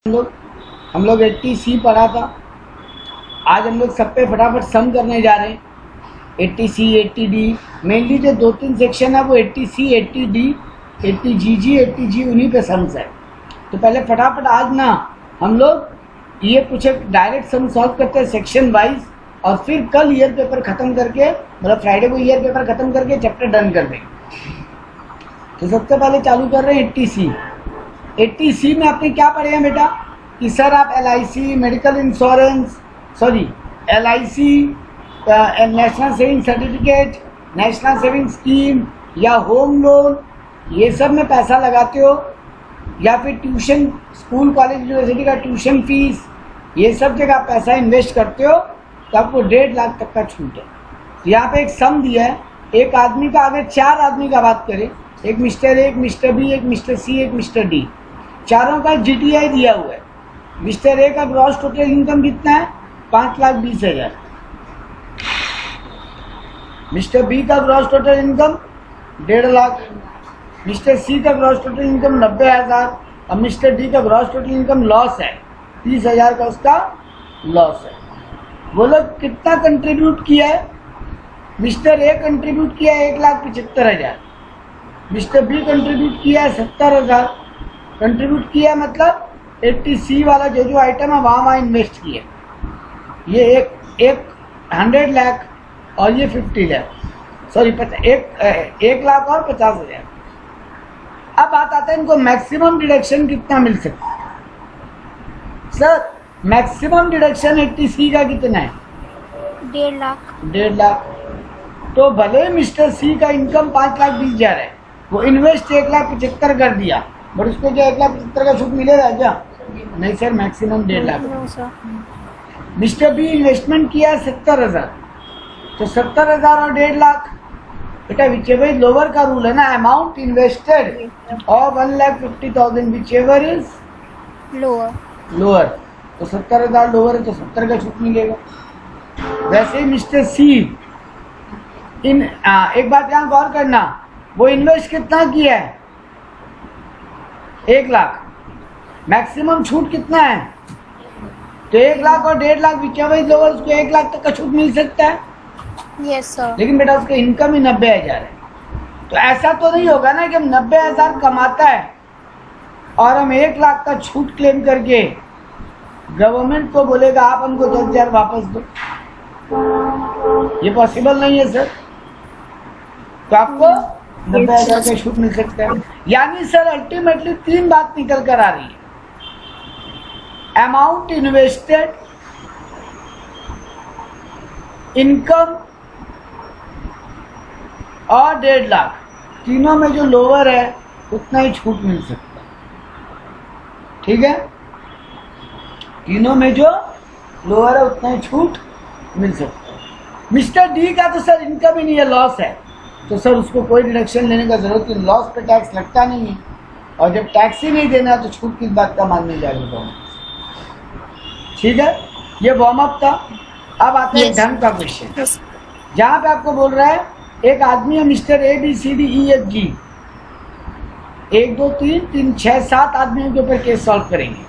हम लोग 80C पढ़ा था। आज हम लोग सब पे फटाफट सम करने जा रहे हैं। 80C 80D मेनली जो 2-3 सेक्शन है वो 80C 80D 80GG 80G उन्हीं पे सम्स है। तो पहले फटाफट आज ना हम लोग ये कुछ एक डायरेक्ट सम सॉल्व करते हैं सेक्शन वाइज, और फिर कल ईयर पेपर खत्म करके, मतलब फ्राइडे को ईयर पेपर खत्म करके चैप्टर डन कर देंगे। तो सबसे पहले चालू कर रहे हैं 80C। 80C में आपने क्या पढ़े हैं बेटा कि सर आप LIC medical insurance, sorry LIC national saving certificate, national saving scheme या होम लोन, ये सब में पैसा लगाते हो, या फिर ट्यूशन, स्कूल कॉलेज यूनिवर्सिटी का ट्यूशन फीस, ये सब जगह आप पैसा इन्वेस्ट करते हो तो आपको 1.5 लाख तक का छूट है। तो यहाँ पे एक सम दिया है, एक आदमी का, अगर 4 आदमी का बात करें, एक मिस्टर ए, एक मिस्टर बी, एक मिस्टर सी, एक मिस्टर डी, चारों का GTI दिया हुआ है। मिस्टर ए का ग्रॉस टोटल इनकम कितना है? 5,20,000। मिस्टर बी का gross total income 1.5 lakh, mister C का ग्रॉस टोटल इनकम 90,000, और मिस्टर डी का ग्रॉस टोटल इनकम लॉस है 30,000 का, उसका लॉस है। वो लोग कितना कंट्रीब्यूट किया है? मिस्टर ए कंट्रीब्यूट किया है 1,75,000, मिस्टर बी कंट्रीब्यूट किया है 70,000, कंट्रीब्यूट किया मतलब 80C वाला जो जो आइटम है वहाँ इन्वेस्ट किया। ये एक 100 लाख और ये 50 लाख, सॉरी 1 लाख और 50,000। अब बात आता है इनको मैक्सिमम डिडक्शन कितना मिल सकता है। सर मैक्सिमम डिडक्शन 80C का कितना है? 1.5 लाख। 1.5 लाख। तो भले मिस्टर सी का इनकम 5,20,000 है, वो इन्वेस्ट 1,75,000 कर दिया, बट उसको क्या 1,75,000 का छूट मिलेगा क्या? नहीं सर, maximum 1.5 lakh. Mister B investment किया 70,000, तो 70,000 और 1.5 लाख, बेटा विच एवर लोअर का रूल है ना, अमाउंट इन्वेस्टेड और 1,50,000 विच एवर इज लोअर, तो 70,000 लोअर है तो 70 का छूट मिलेगा। वैसे ही मिस्टर सी एक बात यहाँ गौर करना, वो इन्वेस्ट कितना किया है? 1 लाख, मैक्सिमम छूट कितना है? तो 1 लाख और 1.5 lakh which ever is lower, उसको 1 लाख तक का छूट मिल सकता है। Yes sir. लेकिन बेटा उसका इनकम ही 90,000 है, तो ऐसा तो नहीं होगा ना कि हम 90,000 कमाता है और हम 1 लाख का छूट क्लेम करके गवर्नमेंट को बोलेगा आप हमको 10,000 वापस दो। ये पॉसिबल नहीं है सर। तो आपको 90,000 का छूट मिल सकता है। यानी सर अल्टीमेटली 3 बात निकल कर आ रही है, अमाउंट इन्वेस्टेड, इनकम और 1.5 लाख, तीनों में जो लोअर है उतना ही छूट मिल सकता है। ठीक है, तीनों में जो लोअर है उतना ही छूट मिल सकता है। मिस्टर डी का तो सर इनकम ही नहीं है, लॉस है, तो सर उसको कोई डिडक्शन लेने का जरूरत नहीं, लॉस पे टैक्स लगता नहीं है, और जब टैक्स ही नहीं देना तो छूट किस बात का मानने जाएगा। ठीक है, ये वार्म अप था। अब आते हैं ढंग का क्वेश्चन, जहाँ पे आपको बोल रहा है एक आदमी है मिस्टर ABCDEFG, 1 2 3 3 6 7 आदमियों के ऊपर केस सॉल्व करेंगे।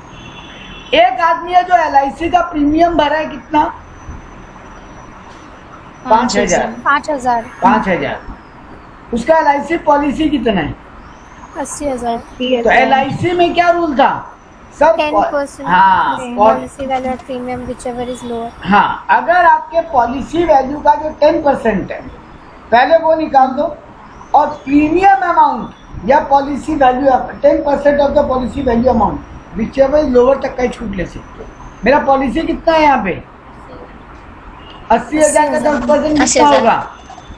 एक आदमी है जो LIC का प्रीमियम भरा है कितना? 5,000। उसका LIC पॉलिसी कितना है? 80,000। तो LIC में क्या रूल था? सब 10%। हाँ, policy value premium whichever is lower. हाँ, अगर आपके पॉलिसी वैल्यू का जो 10% है पहले वो निकाल दो, और प्रीमियम अमाउंट या policy value 10% of the policy value amount which ever lower तक का छूट ले सकते हो। मेरा पॉलिसी कितना है यहाँ पे? 80,000 का 10% कितना होगा?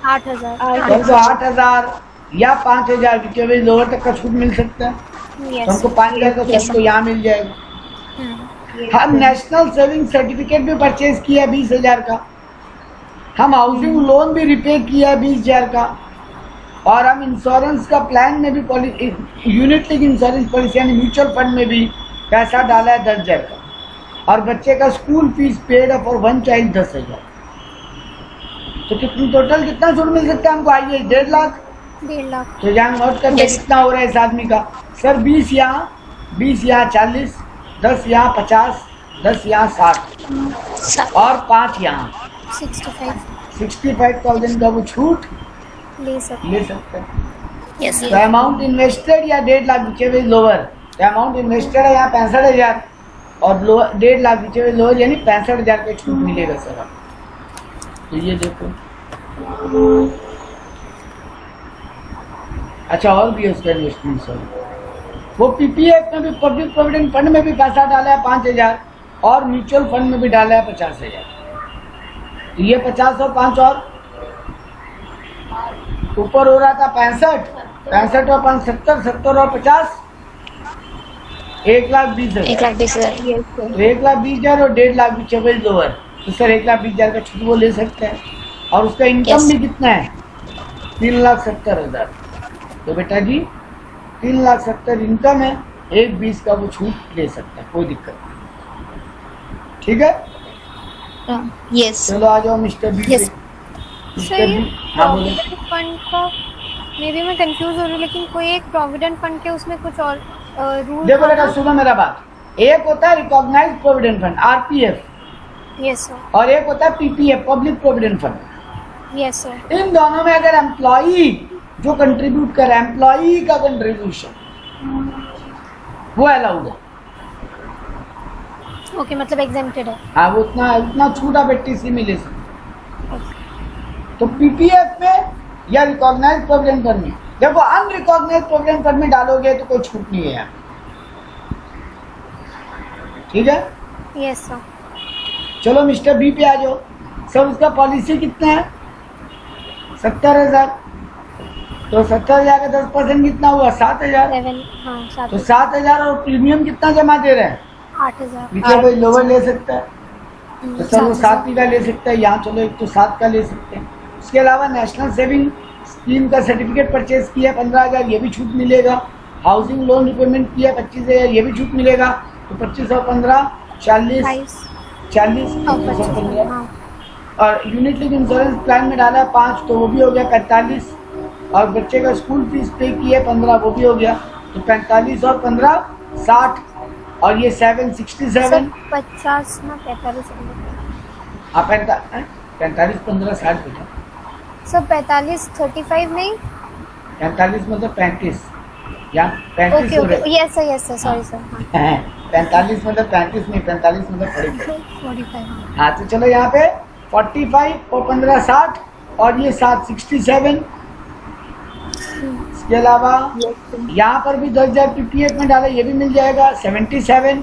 8,000। तो 8,000 या 5,000 विच एवर लोअर तक का छूट मिल सकता है। तो हमको 5,000 का छूट तो यहाँ मिल जाएगा। हम नेशनल सेविंग सर्टिफिकेट भी परचेज किया 20,000 का, हम हाउसिंग लोन भी रिपे किया 20,000 का, और हम इंश्योरेंस का प्लान में भी यूनिट लिंक इंश्योरेंस पॉलिसी यानी म्यूचुअल फंड में भी पैसा डाला है 10,000 का, और बच्चे का school fees paid for 1 child 10,000। तो टोटल कितना छूट मिल सकता है हमको? आइए 1.5 लाख। 1.5 लाख। तो यहाँ नोट करके कितना हो रहा है इस आदमी का? सर 20 यहाँ 40, 10 यहाँ 50, 10 यहाँ 60 और 5 यहाँ 65,000 का वो छूट ले सकते हैं। Yes. तो अमाउंट इन्वेस्टेड या 1.5 लाख whichever is लोअर, तो अमाउंट इन्वेस्टेड है यहाँ 65,000 और 1.5 लाख whichever is लोअर, यानी 65,000 का छूट मिलेगा सर आपको। तो ये देखो, अच्छा और भी है उसका इन्वेस्टमेंट सर। वो पीपीएफ में भी, पब्लिक प्रोविडेंट फंड में भी पैसा डाला है 5,000 और म्यूचुअल फंड में भी डाला है 50,000। तो ये 50 और 5 और ऊपर हो रहा था 65 और 5 70, 70 और 50 1,20,000। 1,20,000। तो 1,20,000 और 1.5 लाख भी चवेल लोअर, तो सर 1,20,000 का छूट वो ले सकते हैं। और उसका इनकम भी कितना है 3,70,000। तो बेटा जी 3,70,000 इनकम है, 1,20 का वो छूट ले सकता है, कोई दिक्कत नहीं। ठीक है, यस। चलो आ जाओ mister B. Yes. Mister B, हाँ बोले। फंड का मे बी मैं कंफ्यूज हो रही हूँ, लेकिन कोई एक प्रोविडेंट फंड के उसमें कुछ और रूल। देखो बेटा सुनो मेरा बात, एक होता है recognised provident fund RPF, yes sir, और एक होता है PPF public provident fund. Yes sir. इन दोनों में अगर एम्प्लॉई जो कंट्रीब्यूट करे, एम्प्लॉई का कंट्रीब्यूशन वो अलाउड है। ओके, मतलब एग्जेम्प्टेड है। हाँ, वो उतना छूट आप 80C में ले सकते। तो पीपीएफ में या रिकॉग्नाइज्ड प्रोविडेंट फंड में, देखो अनरिकॉग्नाइज्ड प्रोविडेंट फंड में डालोगे तो कोई छूट नहीं है यहाँ। ठीक है, यस सर। चलो मिस्टर बी पे आ जाओ। सर उसका पॉलिसी कितना है 70,000। तो 70,000 का 10% कितना हुआ 7,000। 7, हाँ 7, तो 7,000 और प्रीमियम कितना जमा दे रहे हैं 8,000। पीछे कोई लोअर ले सकता है तो सर वो 7 का ले सकता है। यहाँ चलो एक तो 7 का ले सकते हैं। उसके अलावा नेशनल सेविंग स्कीम का सर्टिफिकेट परचेज किया 15,000, ये भी छूट मिलेगा। हाउसिंग लोन रिपेमेंट किया 25,000, ये भी छूट मिलेगा। तो 25 और 15 40 और 15। और यूनिट लिंक इंश्योरेंस प्लान में डाला 5, तो वो भी हो गया 45। और बच्चे का स्कूल फीस पे किया 15, वो भी हो गया। तो 45 और 15 60 और ये 767। 50 ना 45। हाँ 45 15 60 बेटा। सर 45 35 नहीं, 45 मतलब 35, यहाँ 35 ओके हो ओके, रहे। Yes sir sorry sir. 45 मतलब 35 नहीं, 45 मतलब 45। 45। हाँ तो चलो यहाँ पे 45 और 15 60 और ये 7 67। इसके अलावा यहाँ पर भी 10,000 पीपीएफ में डाला, ये भी मिल जाएगा 77।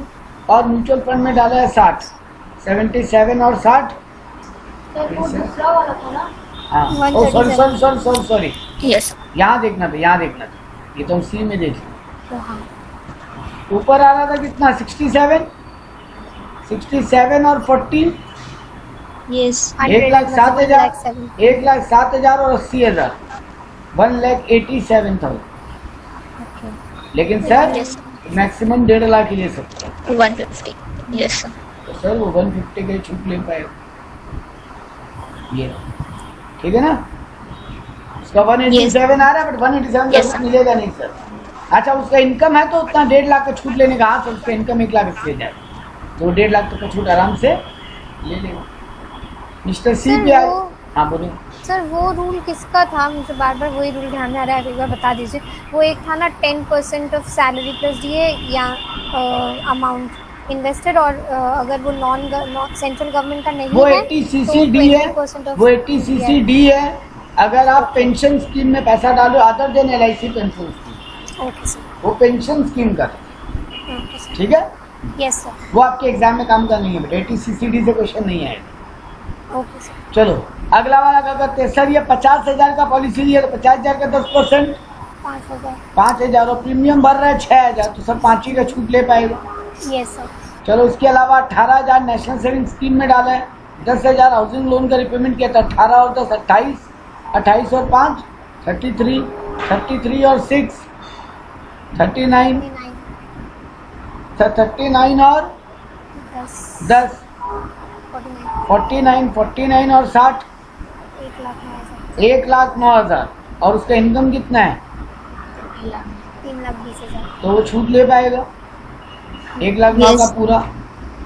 और म्यूचुअल फंड में डाला है 60, 77 और 60। हाँ सॉरी यस। यहाँ देखना था, यहाँ देखना था, ये तो हम सी में देख तो हाँ, ऊपर आ रहा था कितना 67 और 40 यस। 1,07,000, 1,07,000 और 80,000, 1,87,000। ओके। लेकिन सर Yes. मैक्सिमम 1.5 लाख ही ले सकते हैं। 150। Yes sir. तो सर वो 150 का छूट ले पाएगा ये, ठीक है ना। उसका 187 आ रहा है, बट 187 का Yes, छूट sir. मिलेगा नहीं सर। अच्छा उसका इनकम है तो उतना 1.5 लाख का छूट लेने का, हाँ सर उसका इनकम 1,80,000, तो 1.5 लाख तक का छूट आराम से ले लेगा। मिस्टर सी सर, पे आए। वो- हाँ बोलो। सर वो रूल किसका था, मुझे बार बार वही रूल ध्यान में आ रहा है, एक बार बता दीजिए। वो एक था ना 10% ऑफ सैलरी प्लस डीए या अमाउंट इन्वेस्टेड, और अगर वो नॉन सेंट्रल गवर्नमेंट का नहीं वो है 80CCD है, वो 80CCD है। अगर आप पेंशन स्कीम में पैसा डालो other than LIC pension scheme, okay sir, वो पेंशन स्कीम का, ओके सर, ठीक है। यस सर, वो आपके एग्जाम में काम का नहीं है, बट 80CCD से क्वेश्चन नहीं आएगा। Okay sir. चलो अगला वाला क्या करते हैं सर, ये 50,000 का पॉलिसी लिया तो 50,000 का 10% 5,000। 5,000 और प्रीमियम भर रहा है 6,000, तो सर 5 ही का छूट ले पाएगा। यस सर, चलो उसके अलावा 18,000 नेशनल सेविंग स्कीम में डाला है, 10,000 हाउसिंग लोन का रिपेमेंट किया था, 18 और 10 28, 28 और 5 33, 33 और 6 39, 39 और 10 49, 49 और 60 1,09,000। और उसका इनकम कितना है 3,20,000। तो वो छूट ले पाएगा। 1,09,000 का Yes. पूरा।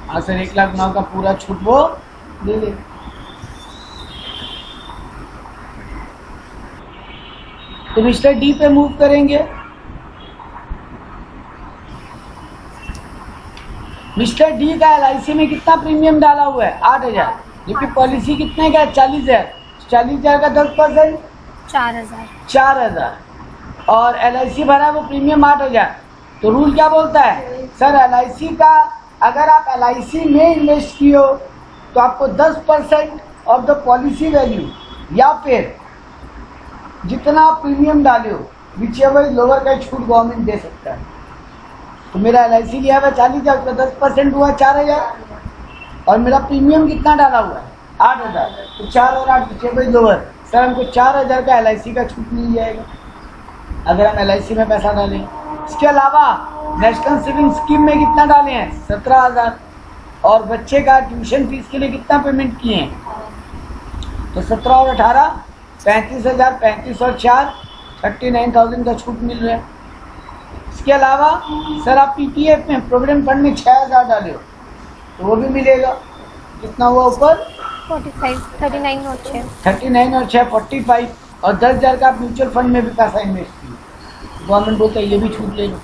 हाँ सर, 1,09,000 का पूरा छूट वो ले ले। तो मिस्टर डी पे मूव करेंगे। मिस्टर डी का LIC में कितना प्रीमियम डाला हुआ है? 8,000। जबकि पॉलिसी कितने का है? 40,000। 40,000 का 10% 4,000। 4,000 और LIC भरा वो प्रीमियम 8,000। तो रूल क्या बोलता है सर? LIC का अगर आप LIC में इन्वेस्ट किए हो तो आपको 10% ऑफ द पॉलिसी वैल्यू या फिर जितना प्रीमियम डाले हो विच एवर लोअर का छूट गवर्नमेंट दे सकता है। तो मेरा LIC लिया हुआ 40,000, उसका 10% हुआ 4,000 और मेरा प्रीमियम कितना डाला हुआ है? 8,000। तो 4 और 8 विच एवर लोअर, सर हमको 4,000 का LIC का छूट मिल जाएगा अगर हम LIC में पैसा डालें। इसके अलावा नेशनल सेविंग स्कीम में कितना डाले हैं? 17,000 और बच्चे का ट्यूशन फीस के लिए कितना पेमेंट किए हैं? तो 17 और 18 35,000, 35 और 4 39,000 का छूट मिल रहा है। इसके अलावा सर आप PPF में प्रोविडेंट फंड में 6,000 डाले हो तो वो भी मिलेगा। कितना हुआ ऊपर? 45, 39 और 6। 39 और 6 45 और 10,000 का आप म्यूचुअल फंड में भी पैसा इन्वेस्ट किए, गवर्नमेंट बोलता है ये भी छूट ले लो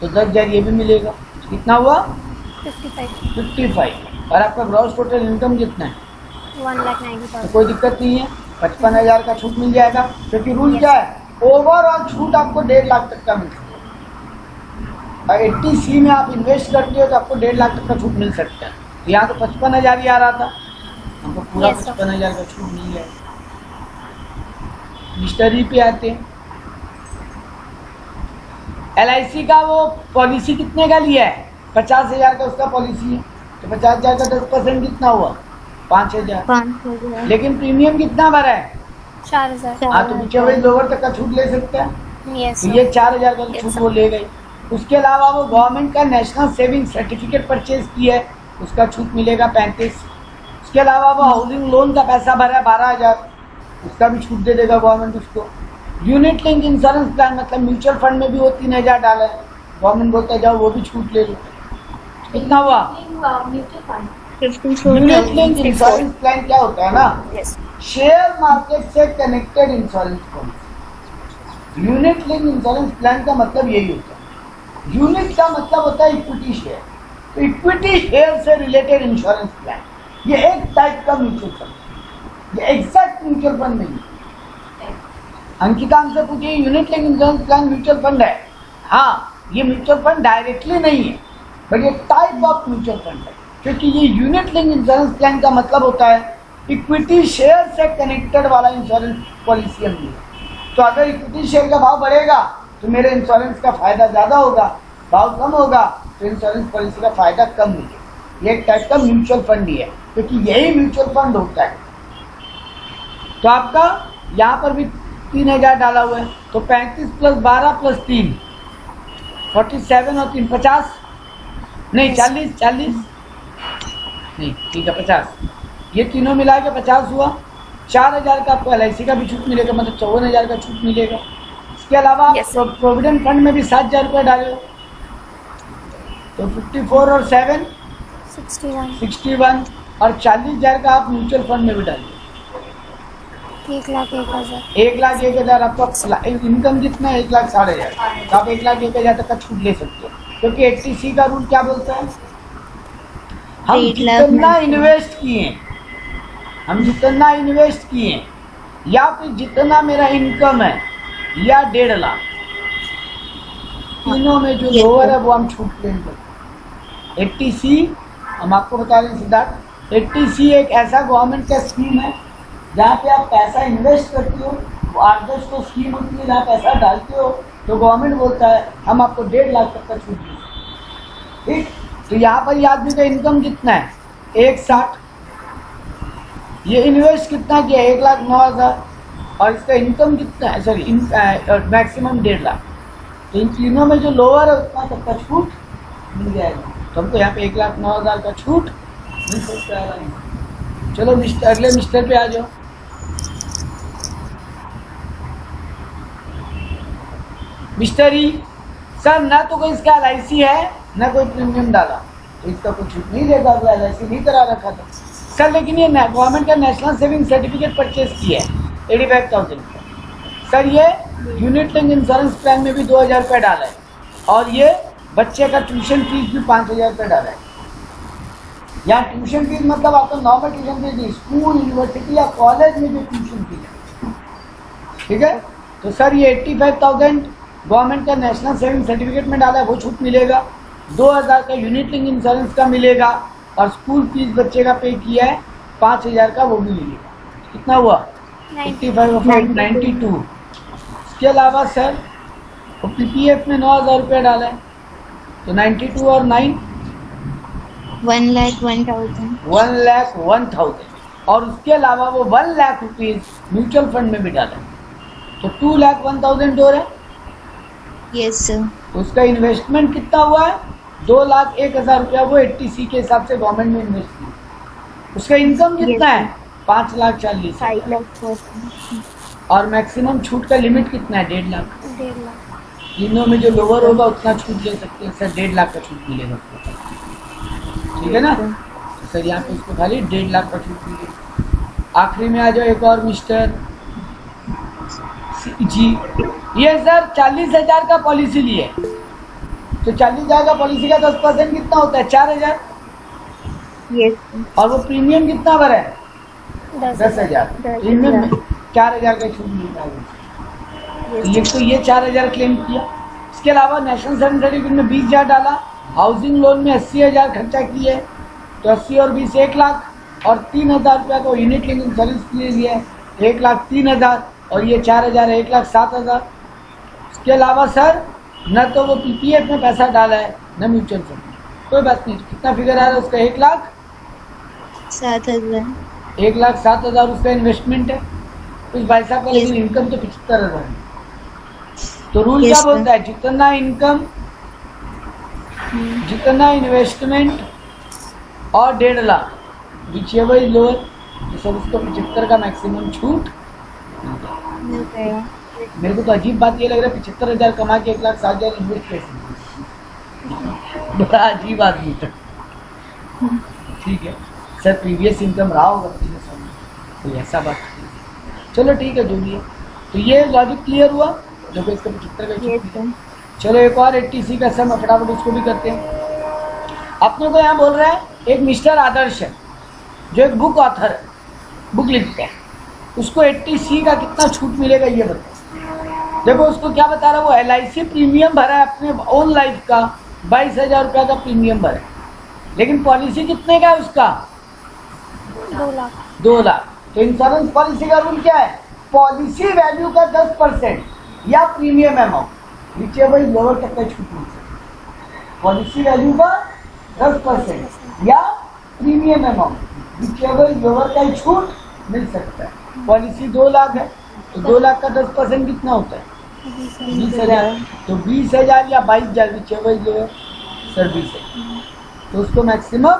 तो 10,000 ये भी मिलेगा। कितना हुआ? 55, 55। और आपका ग्रॉस टोटल इनकम कितना है? 1,90,000। तो कोई दिक्कत नहीं है, 55,000 का छूट मिल जाएगा। क्योंकि रूल क्या है? ओवरऑल छूट आपको 1.5 लाख तक का मिलता है। और 80C में आप इन्वेस्ट करते हो तो आपको 1.5 लाख तक का छूट मिल सकता है। यहाँ तो 55,000 ही आ रहा था, हमको पूरा Yes, sir. 55,000 का छूट मिल जाएगा। मिस्टर ई पे आते हैं। LIC का वो पॉलिसी कितने का लिया है? 50,000 का उसका पॉलिसी है तो 50,000 का 10% कितना हुआ? 5,000। 5,000। लेकिन प्रीमियम कितना भरा है? 4,000। हाँ, तो पीछे वही लोअर तक का छूट ले सकता है। यस तो ये 4,000 का छूट वो ले गई। उसके अलावा वो गवर्नमेंट का नेशनल सेविंग सर्टिफिकेट परचेज किया है उसका छूट मिलेगा 35। उसके अलावा वो हाउसिंग लोन का पैसा भरा है 12,000 उसका भी छूट दे देगा गवर्नमेंट उसको। यूनिट लिंक इंश्योरेंस प्लान मतलब म्यूचुअल फंड में भी वो 3,000 डाला है, गवर्नमेंट बोलता है जाओ वो भी छूट ले लो। कितना हुआ? यूनिट लिंक इंश्योरेंस प्लान क्या होता है ना? Yes. शेयर मार्केट से connected insurance policy. Unit link insurance plan का मतलब यही होता है। यूनिट का मतलब होता है इक्विटी शेयर, तो इक्विटी शेयर से रिलेटेड इंश्योरेंस प्लान ये एक टाइप का म्यूचुअल फंड, ये एग्जैक्ट म्यूचुअल फंड नहीं है। अंकिता हमसे पूछिए unit link insurance plan mutual fund है? हाँ, ये म्यूचुअल फंड डायरेक्टली नहीं है बट ये टाइप ऑफ म्यूचुअल फंड है, क्योंकि ये यूनिट लिंक इंश्योरेंस प्लान का मतलब होता है इक्विटी शेयर से कनेक्टेड वाला इंश्योरेंस पॉलिसी हम लिए। तो अगर इक्विटी शेयर का भाव बढ़ेगा तो मेरे इंश्योरेंस का फायदा ज़्यादा होगा, भाव कम होगा तो इंश्योरेंस पॉलिसी का फायदा कम मिलेगा। ये एक टाइप का म्यूचुअल फंड ही है, क्योंकि यही म्यूचुअल फंड होता है। तो आपका यहाँ पर भी 3,000 डाला हुआ है तो 35 + 12 + 3 47 और 3 50 नहीं 40 नहीं ठीक है 50, ये तीनों मिला के 50 हुआ। 4,000 का आपको LIC का भी छूट मिलेगा, मतलब 54,000 का छूट मिलेगा। इसके अलावा Yes. प्रोविडेंट फंड में भी 7,000 रुपये डाले तो 54 और 7 61 और 40,000 का आप म्यूचुअल फंड में भी डालिए। 1,01,000। 1,01,000 आपका इनकम जितना है 1,60,000 तो आप 1,01,000 तक का छूट ले सकते हो, क्योंकि 80C का रूल क्या बोलता है? हम 8 लाख जितना इन्वेस्ट किए, हम जितना इन्वेस्ट किए या फिर जितना मेरा इनकम है या 1.5 लाख, तीनों में जो Yes, लोअर sir. है वो हम छूट क्लेम करते हैं। 80C हम आपको बता रहे हैं सिद्धार्थ, 80C एक ऐसा गवर्नमेंट का स्कीम है जहाँ पे आप पैसा इन्वेस्ट करते हो, वो 8-10 को स्कीम होती है जहाँ पैसा डालते हो तो गवर्नमेंट बोलता है हम आपको 1.5 लाख तक का छूट देंगे। ठीक, तो यहाँ पर ये आदमी का इनकम कितना है? 1,60, ये इन्वेस्ट कितना किया? 1,09,000 और इसका इनकम कितना है? Sorry maximum 1.5 lakh. तो इन तीनों में जो लोअर है उतना तक का छूट मिल जाएगा। तो हमको यहाँ पे 1,09,000 का छूट मिल सकता है। चलो अगले मिस्टर पे आ जाओ। मिस्टर ई, सर ना तो कोई इसका LIC है न कोई प्रीमियम डाला, तो इसका कुछ छूट नहीं देगा, अगला LIC नहीं करा रखा था। सर लेकिन ये गवर्नमेंट का नेशनल सेविंग सर्टिफिकेट परचेज किया है 85,000 का। सर ये यूनिट लिंक इंश्योरेंस प्लान में भी 2,000 रुपये डाला है, और ये बच्चे का ट्यूशन फीस भी 5,000 रुपये डाला है। यहाँ ट्यूशन फीस मतलब आपको नॉर्मल ट्यूशन फीस नहीं, स्कूल, यूनिवर्सिटी या कॉलेज में भी ट्यूशन फीस है, ठीक है। तो सर ये 85,000 गवर्नमेंट का नेशनल सेविंग सर्टिफिकेट में डाला है, वो छूट मिलेगा। 2,000 का यूनिट लिंक इंश्योरेंस का मिलेगा, और स्कूल फीस बच्चे का पे किया है 5,000 का, वो भी मिलेगा। कितना हुआ? 85/92। इसके अलावा सर PPF में 9,000 रुपये डाला है, तो 92 और 9 1,01,000। 1,01,000, और उसके अलावा वो 1 लाख रुपीज़ म्यूचुअल फंड में भी डाला है, तो 2,01,000 और है। Yes sir. उसका इन्वेस्टमेंट कितना हुआ है? 2,01,000 रुपया वो 80C के हिसाब से गवर्नमेंट में इन्वेस्ट किया। उसका इनकम कितना है? 5,40,000। 5 लाख। और मैक्सिमम छूट का लिमिट कितना है? 1.5 लाख। 1.5 लाख। तीनों में जो लोअर होगा उतना छूट ले सकते हैं सर, 1.5 लाख का छूट मिलेगा उसको, ठीक है ना। तो सर यहाँ पे उसको खाली 1.5 लाख का छूट मिलेगा। आखिरी में आ जाओ एक और मिस्टर जी, ये सर 40,000 का पॉलिसी लिए, तो 40,000 का पॉलिसी का 10% कितना होता है? 4,000। यस। और वो प्रीमियम कितना भरा है? 10,000। प्रीमियम में 4,000 का छूट मिलता है। ये तो ये 4,000 क्लेम किया। इसके अलावा नेशनल सेविंग सर्टिफिकेट में 20,000 डाला, हाउसिंग लोन में 80,000 खर्चा किए, तो 80 और 20 1 लाख, और 3,000 रुपया को यूनिट लिंक इंश्योरेंस के लिए लिया है 1,03,000, और ये 4,000 है 1,07,000। इसके अलावा सर न तो वो PPF में पैसा डाला है न म्यूचुअल फंड, कोई बात नहीं। कितना फिगर आ रहा है उसका? 1,07,000। 1,07,000 उसका इन्वेस्टमेंट है। कुछ भाई साहब का लेकिन इनकम तो 75,000 है। तो रूल क्या बोलता है? जितना इनकम, जितना इन्वेस्टमेंट और 1.5 lakh, which ever is lower, तो सर उसको 75 का मैक्सिमम छूट मिल गया। मेरे को तो अजीब बात ये लग रहा है 75,000 कमा के 1,07,000 इन्वेस्ट कैसे? बड़ा अजीब आदमी था। ठीक है सर, प्रीवियस इनकम रहा होगा पिछले साल में, कोई ऐसा बात नहीं। चलो ठीक है, जो भी है। तो ये लॉजिक क्लियर हुआ, जो कि इसका 75 का छूट। चलो एक और 80C का सम फटाफट उसको भी करते हैं। अपने को यहाँ बोल रहा है एक मिस्टर आदर्श है, जो एक बुक ऑथर है, बुक लिखता है, उसको 80C का कितना छूट मिलेगा ये बताओ। देखो उसको क्या बता रहा है, वो LIC प्रीमियम भरा है अपने ओन लाइफ का, 22,000 रुपया का प्रीमियम भरा है, लेकिन पॉलिसी कितने का है उसका? 2 लाख। 2 लाख। तो इंश्योरेंस पॉलिसी का रूल क्या है? पॉलिसी वैल्यू का 10% या प्रीमियम अमाउंट, नीचे वही लोअर तक का छूट मिल सकता है। पॉलिसी वैल्यू का 10% या प्रीमियम अमाउंट, नीचे वही लोअर का छूट मिल सकता है। पॉलिसी 2 लाख है, तो 2 लाख का 10% कितना होता है? 20,000। तो 20,000 या 22,000, नीचे वही लोअर सर 20,000, तो उसको मैक्सिमम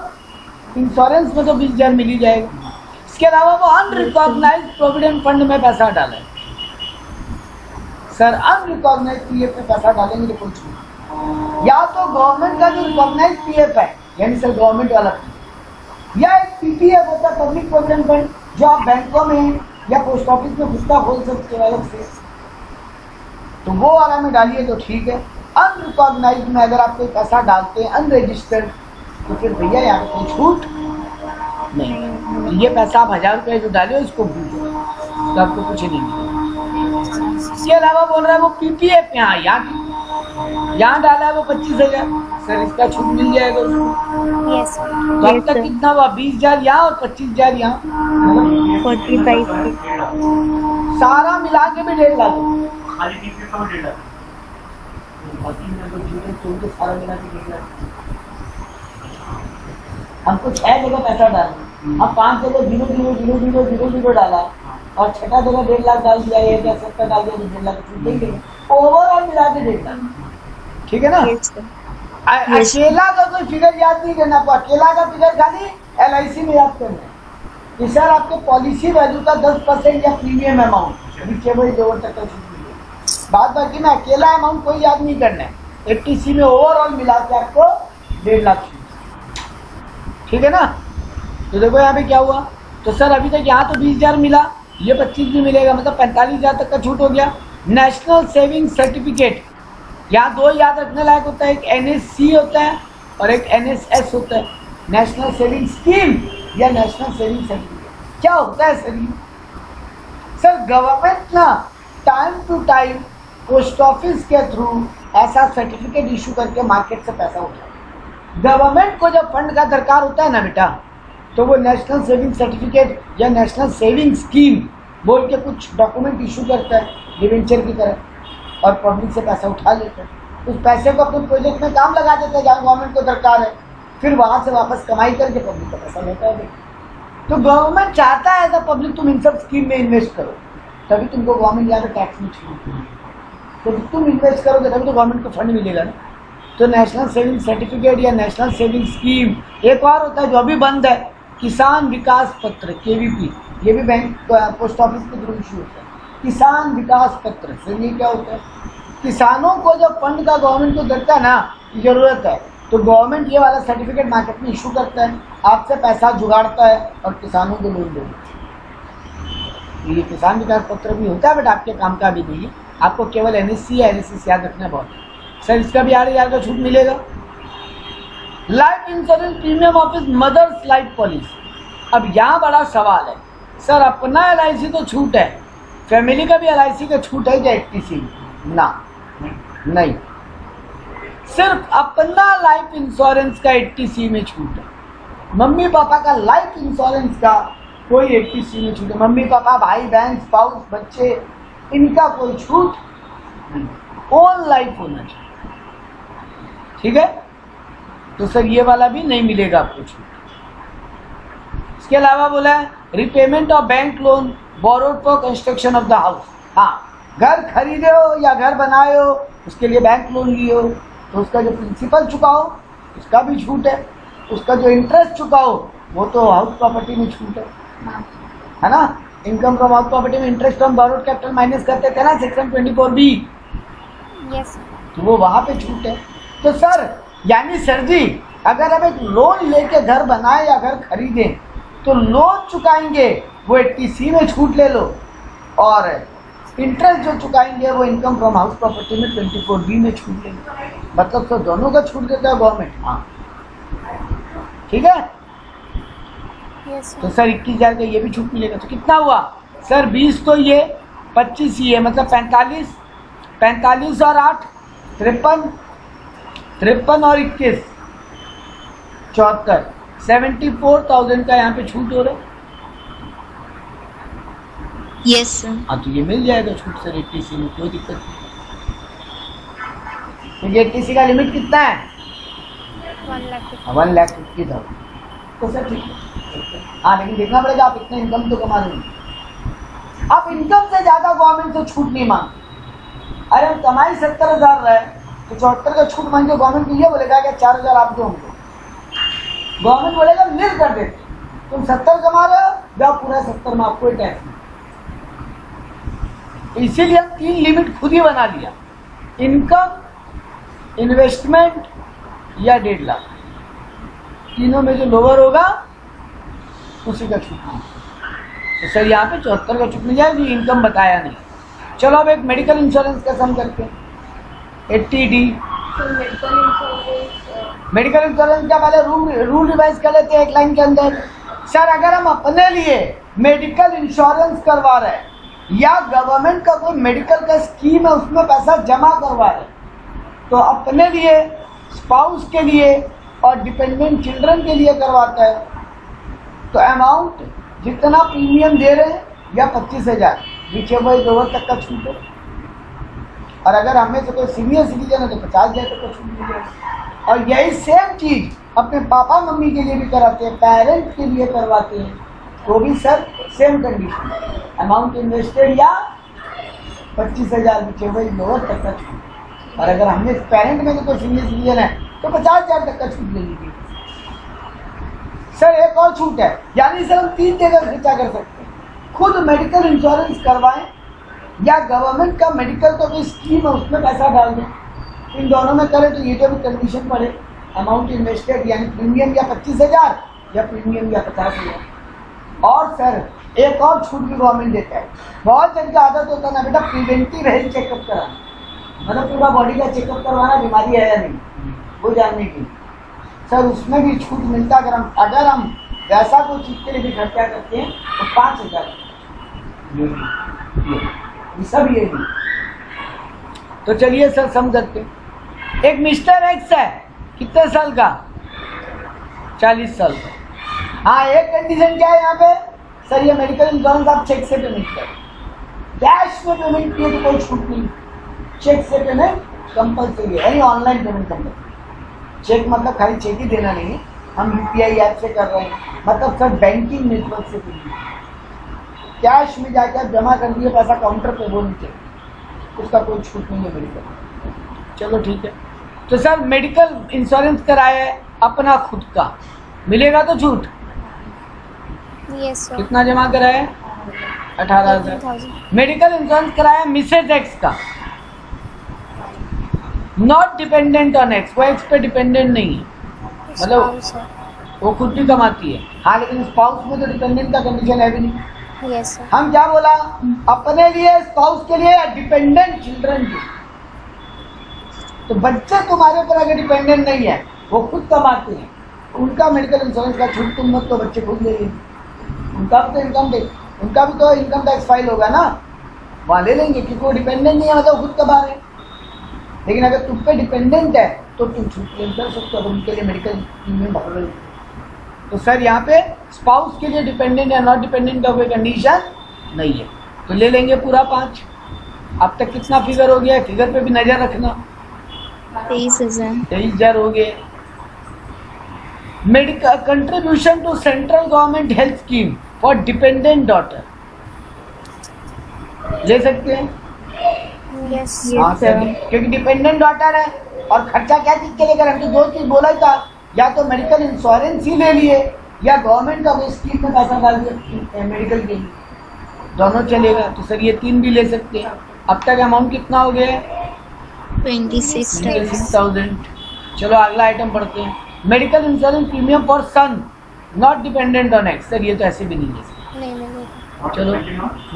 इंश्योरेंस में तो 20,000 मिल ही जाएगा। इसके अलावा वो अनरिकॉग्नाइज्ड प्रोविडेंट फंड में पैसा डाला है। सर अनरिकॉग्नाइज्ड PF में पैसा डालेंगे तो कुछ नहीं, या तो गवर्नमेंट का जो रिकॉग्नाइज्ड PF है, यानी सर गवर्नमेंट वाला PF, या एक PPF होता है पब्लिक प्रोविडेंट फंड, जो आप बैंकों में या पोस्ट ऑफिस में खुद का खोल सकते हो अलग से, तो वो वाला में डालिए तो ठीक है। अनरिकॉग्नाइज्ड में अगर आप कोई पैसा डालते हैं अनरजिस्टर्ड, तो फिर भैया यहाँ पे कोई छूट नहीं। ये पैसा आप 1,000 रुपये जो डाले हो इसको भूल जाओ, तो आपको कुछ नहीं मिलेगा। इसके अलावा बोल रहा है वो PPF यहाँ डाला है वो 25,000, सर इसका छूट मिल जाएगा उसको। यस। तो अब तक कितना हुआ? 20,000 यहाँ और 25,000 यहाँ, 45। सारा मिला के भी 1.5 लाख। सारा मिला के 1.5 लाख। हमको 6 जगह पैसा डालना, हम 5 जगह 0,0,0,0,0,0 डाला, और 6ठा जगह 1.5 लाख डाल दिया, 1,70 डाल दिया, तो 1.5 लाख छूट देंगे। ओवरऑल मिला के 1.5 लाख, ठीक है ना। अकेला का कोई फिगर याद नहीं करना, आपको अकेला का फिगर खाली LIC में याद करना है कि सर आपके पॉलिसी वैल्यू का 10% या प्रीमियम अमाउंट, नीचे वही लोअर तक का छूट मिलेगा। बाद बाकी में अकेला अमाउंट कोई याद नहीं करना है। 80C में ओवरऑल मिला के आपको 1.5 लाख छूट, ठीक है ना। तो देखो यहाँ पे क्या हुआ, तो सर अभी तक यहाँ तो 20,000 मिला, ये 25 भी मिलेगा, मतलब 45,000 तक का छूट हो गया। नेशनल सेविंग सर्टिफिकेट, यहाँ 2 याद रखने लायक होता है, एक NSC होता है और एक NSS होता है, नेशनल सेविंग स्कीम या नेशनल सेविंग सर्टिफिकेट। क्या होता है सर? सर गवर्नमेंट ना time to time post office के थ्रू ऐसा सर्टिफिकेट इशू करके मार्केट से पैसा उठाता है। गवर्नमेंट को जब फंड का दरकार होता है ना बेटा, तो वो नेशनल सेविंग सर्टिफिकेट या नेशनल सेविंग स्कीम बोल के कुछ डॉक्यूमेंट इशू करता है डिवेंचर की तरह, और पब्लिक से पैसा उठा लेता है। उस पैसे को अपने प्रोजेक्ट में काम लगा देते हैं जहाँ गवर्नमेंट को दरकार है, फिर वहाँ से वापस कमाई करके पब्लिक का पैसा लेता है। तो गवर्नमेंट चाहता है ऐसा पब्लिक तुम इन सब स्कीम में इन्वेस्ट करो, तभी तुमको गवर्नमेंट यहाँ पे टैक्स में छूट देगी। तो तुम इन्वेस्ट करोगे तभी तो गवर्नमेंट को फंड मिलेगा ना। तो नेशनल सेविंग सर्टिफिकेट या नेशनल सेविंग स्कीम, एक और होता है जो अभी बंद है, किसान विकास पत्र KVP, ये भी बैंक पोस्ट ऑफिस के थ्रू इशू होता है। किसान विकास पत्र से ये क्या होता है, किसानों को जब फंड का गवर्नमेंट को देता है ना, जरूरत है, तो गवर्नमेंट ये वाला सर्टिफिकेट मार्केट में इशू करता है, आपसे पैसा जुगाड़ता है और किसानों को लोन देता है। ये किसान विकास पत्र भी होता है, बट आपके काम का भी नहीं है, आपको केवल NSC या NSS याद रखना बहुत है। सर इसका भी 8,000 का छूट मिलेगा। Life insurance premium of mother's life policy. अब यहाँ बड़ा सवाल है, सर अपना LIC तो छूट है, फैमिली का भी LIC का छूट है क्या 80C? ना, नहीं, सिर्फ अपना लाइफ इंश्योरेंस का 80C में छूट है। मम्मी पापा का लाइफ इंश्योरेंस का कोई 80C में छूट है। मम्मी पापा, भाई बहन, स्पाउस, बच्चे, इनका कोई छूट नहीं, ऑन लाइफ होना चाहिए, ठीक है। तो सर ये वाला भी नहीं मिलेगा आपको छूट। इसके अलावा बोला है repayment of bank loan borrowed for construction of the house. हाँ, घर खरीदे हो या घर बनाए हो, उसके लिए बैंक लोन लिए हो, तो उसका जो प्रिंसिपल चुकाओ उसका भी छूट है, उसका जो इंटरेस्ट चुकाओ वो तो हाउस प्रॉपर्टी में छूट है ना। इनकम फ्रॉम हाउस प्रॉपर्टी में interest from borrowed capital minus करते थे ना, सेक्शन 24B, यस, तो वो वहाँ पे छूट है। तो सर यानी सर जी अगर हम एक लोन लेके घर बनाए या घर खरीदें तो लोन चुकाएंगे वो 80C में छूट ले लो, और इंटरेस्ट जो चुकाएंगे वो इनकम फ्रॉम हाउस प्रॉपर्टी में 24B में छूट लेंगे। मतलब तो दोनों का छूट देता है गवर्नमेंट। हाँ ठीक है। यस तो सर 21,000 का ये भी छूट मिलेगा। तो कितना हुआ सर? 20 तो ये, 25 ये, मतलब 45 और 8 53 और 21 74 74,000 का यहाँ पे छूट हो रहा है। Yes sir. हाँ तो ये मिल जाएगा छूट सर 80C में, कोई दिक्कत नहीं। तो ये 80C का लिमिट कितना है? 1,50,000। तो सर ठीक है। हाँ लेकिन देखना पड़ेगा आप इतना इनकम तो कमा लेंगे। आप इनकम से ज्यादा गवर्नमेंट से छूट नहीं मांगते। अरे हम कमाई 70,000 रहे तो 74 का छूट मांगे, गवर्नमेंट को ये बोलेगा कि 4,000 आप दो हमको। गवर्नमेंट बोलेगा मिल कर देते, तुम 70 कमा रहे हो, जाओ पूरा 70 में आपको टैक्स। इसीलिए हम 3 लिमिट खुद ही बना लिया, इनकम, इन्वेस्टमेंट या 1.5 लाख, तीनों में जो लोअर होगा उसी का छूट। तो सर यहाँ पे 74 का छूट मिल जाएगी, इनकम बताया नहीं। चलो अब एक मेडिकल इंश्योरेंस का सम करते हैं। 80D मेडिकल इंश्योरेंस का पहले रूल रिवाइज कर लेते हैं एक लाइन के अंदर। सर अगर हम अपने लिए मेडिकल इंश्योरेंस करवा रहे हैं या गवर्नमेंट का कोई मेडिकल का स्कीम है उसमें पैसा जमा करवा रहे हैं, तो अपने लिए, स्पाउस के लिए और डिपेंडेंट चिल्ड्रन के लिए करवाता है, तो अमाउंट जितना प्रीमियम दे रहे हैं या 25,000 विचेवर लोअर तक का छूट है। और अगर हमें से कोई सीनियर सिटीजन है तो 50,000 तक का छूट मिल जाएगा। और यही सेम चीज अपने पापा मम्मी के लिए भी कराते हैं, पेरेंट के लिए करवाते हैं, तो भी sir same condition, amount invested या 25,000 विचेवर लोअर तक का छूट। और अगर हमने पेरेंट में कोई सीनियर सिटीजन है तो 50,000 तक का छूट ले लीजिए। सर एक और छूट है, यानी सर हम 3 जगह खर्चा कर सकते हैं, खुद मेडिकल इंश्योरेंस करवाएं या गवर्नमेंट का मेडिकल का कोई स्कीम है उसमें पैसा डाल दें। इन दोनों में करें तो ये जो भी कंडीशन पड़े अमाउंट इन्वेस्टेड, यानी प्रीमियम या 25,000 या प्रीमियम या 50,000। और सर एक और छूट भी गवर्नमेंट देता है। बहुत जन का आदत होता है ना बेटा प्रिवेंटिव हेल्थ चेकअप कराना, मतलब पूरा बॉडी का चेकअप करवाना, बीमारी है या नहीं वो जानने की। सर उसमें भी छूट मिलता है अगर हम वैसा कोई चीज के लिए भी खर्चा करते हैं तो 5,000 ये सब ये नहीं। तो चलिए सर समझते हैं। एक मिस्टर एक्स है, कितने साल का? 40 साल का। हाँ एक कंडीशन क्या है यहाँ पे सर, ये मेडिकल इंश्योरेंस आप चेक से पेमेंट करें, कैश में पेमेंट किए तो कोई छूट नहीं, चेक से पेमेंट कंपल्सरी है, यानी ऑनलाइन पेमेंट कंपल्सरी। चेक मतलब खाली चेक ही देना नहीं है, हम यूपीआई ऐप से कर रहे हैं, मतलब सर बैंकिंग नेटवर्क से पेमेंट, कैश में जाके आप जमा कर दिए पैसा काउंटर पे, वो नहीं चाहिए, उसका कोई छूट नहीं है मेडिकल। चलो ठीक है। तो सर मेडिकल इंश्योरेंस कराया है अपना खुद का, मिलेगा तो छूट? Yes sir. कितना जमा कराया? 18,000। मेडिकल इंश्योरेंस कराया मिसेज एक्स का, नॉट डिपेंडेंट ऑन एक्स, वो एक्स पे डिपेंडेंट नहीं है, मतलब वो खुद भी कमाती है। हाँ लेकिन स्पाउस में तो डिपेंडेंट का कंडीशन है भी नहीं। Yes sir. हम क्या बोला, अपने लिए, स्पाउस के लिए या डिपेंडेंट चिल्ड्रन के? तो बच्चे तुम्हारे ऊपर अगर डिपेंडेंट नहीं है, वो खुद कमाते हैं, उनका मेडिकल इंश्योरेंस का छूट तुम मत, तो बच्चे खुद ले लेंगे, उनका भी तो इनकम टैक्स फाइल होगा ना, वहाँ ले लेंगे क्योंकि वो डिपेंडेंट नहीं है, मतलब खुद कमा रहे। लेकिन अगर तुम पे डिपेंडेंट है तो तुम छूट क्लेम कर सकते हो, तो उनके लिए मेडिकल प्रीमियम भर रहे हो। तो सर यहाँ पे स्पाउस के लिए डिपेंडेंट या नॉट डिपेंडेंट का कोई कंडीशन नहीं है, तो ले लेंगे पूरा 5। अब तक कितना फिगर हो गया है, फिगर पे भी नजर रखना। 23,000 हो गए। Medical contribution to central government health scheme for dependent daughter, ले सकते हैं? यस हाँ सर, क्योंकि डिपेंडेंट डॉटर है। और खर्चा क्या चीज के लिए करें, तो 2 चीज बोला था, या तो मेडिकल इंश्योरेंस ही ले लिए या गवर्नमेंट का कोई स्कीम में पैसा डाल दिया मेडिकल के लिए, दोनों चलेगा। तो सर ये 3 भी ले सकते हैं। अब तक अमाउंट कितना हो गया? 26,000। चलो अगला आइटम पढ़ते हैं। Medical insurance premium for son not dependent on X, sir ये तो ऐसे भी नहीं ले सकते। नहीं। चलो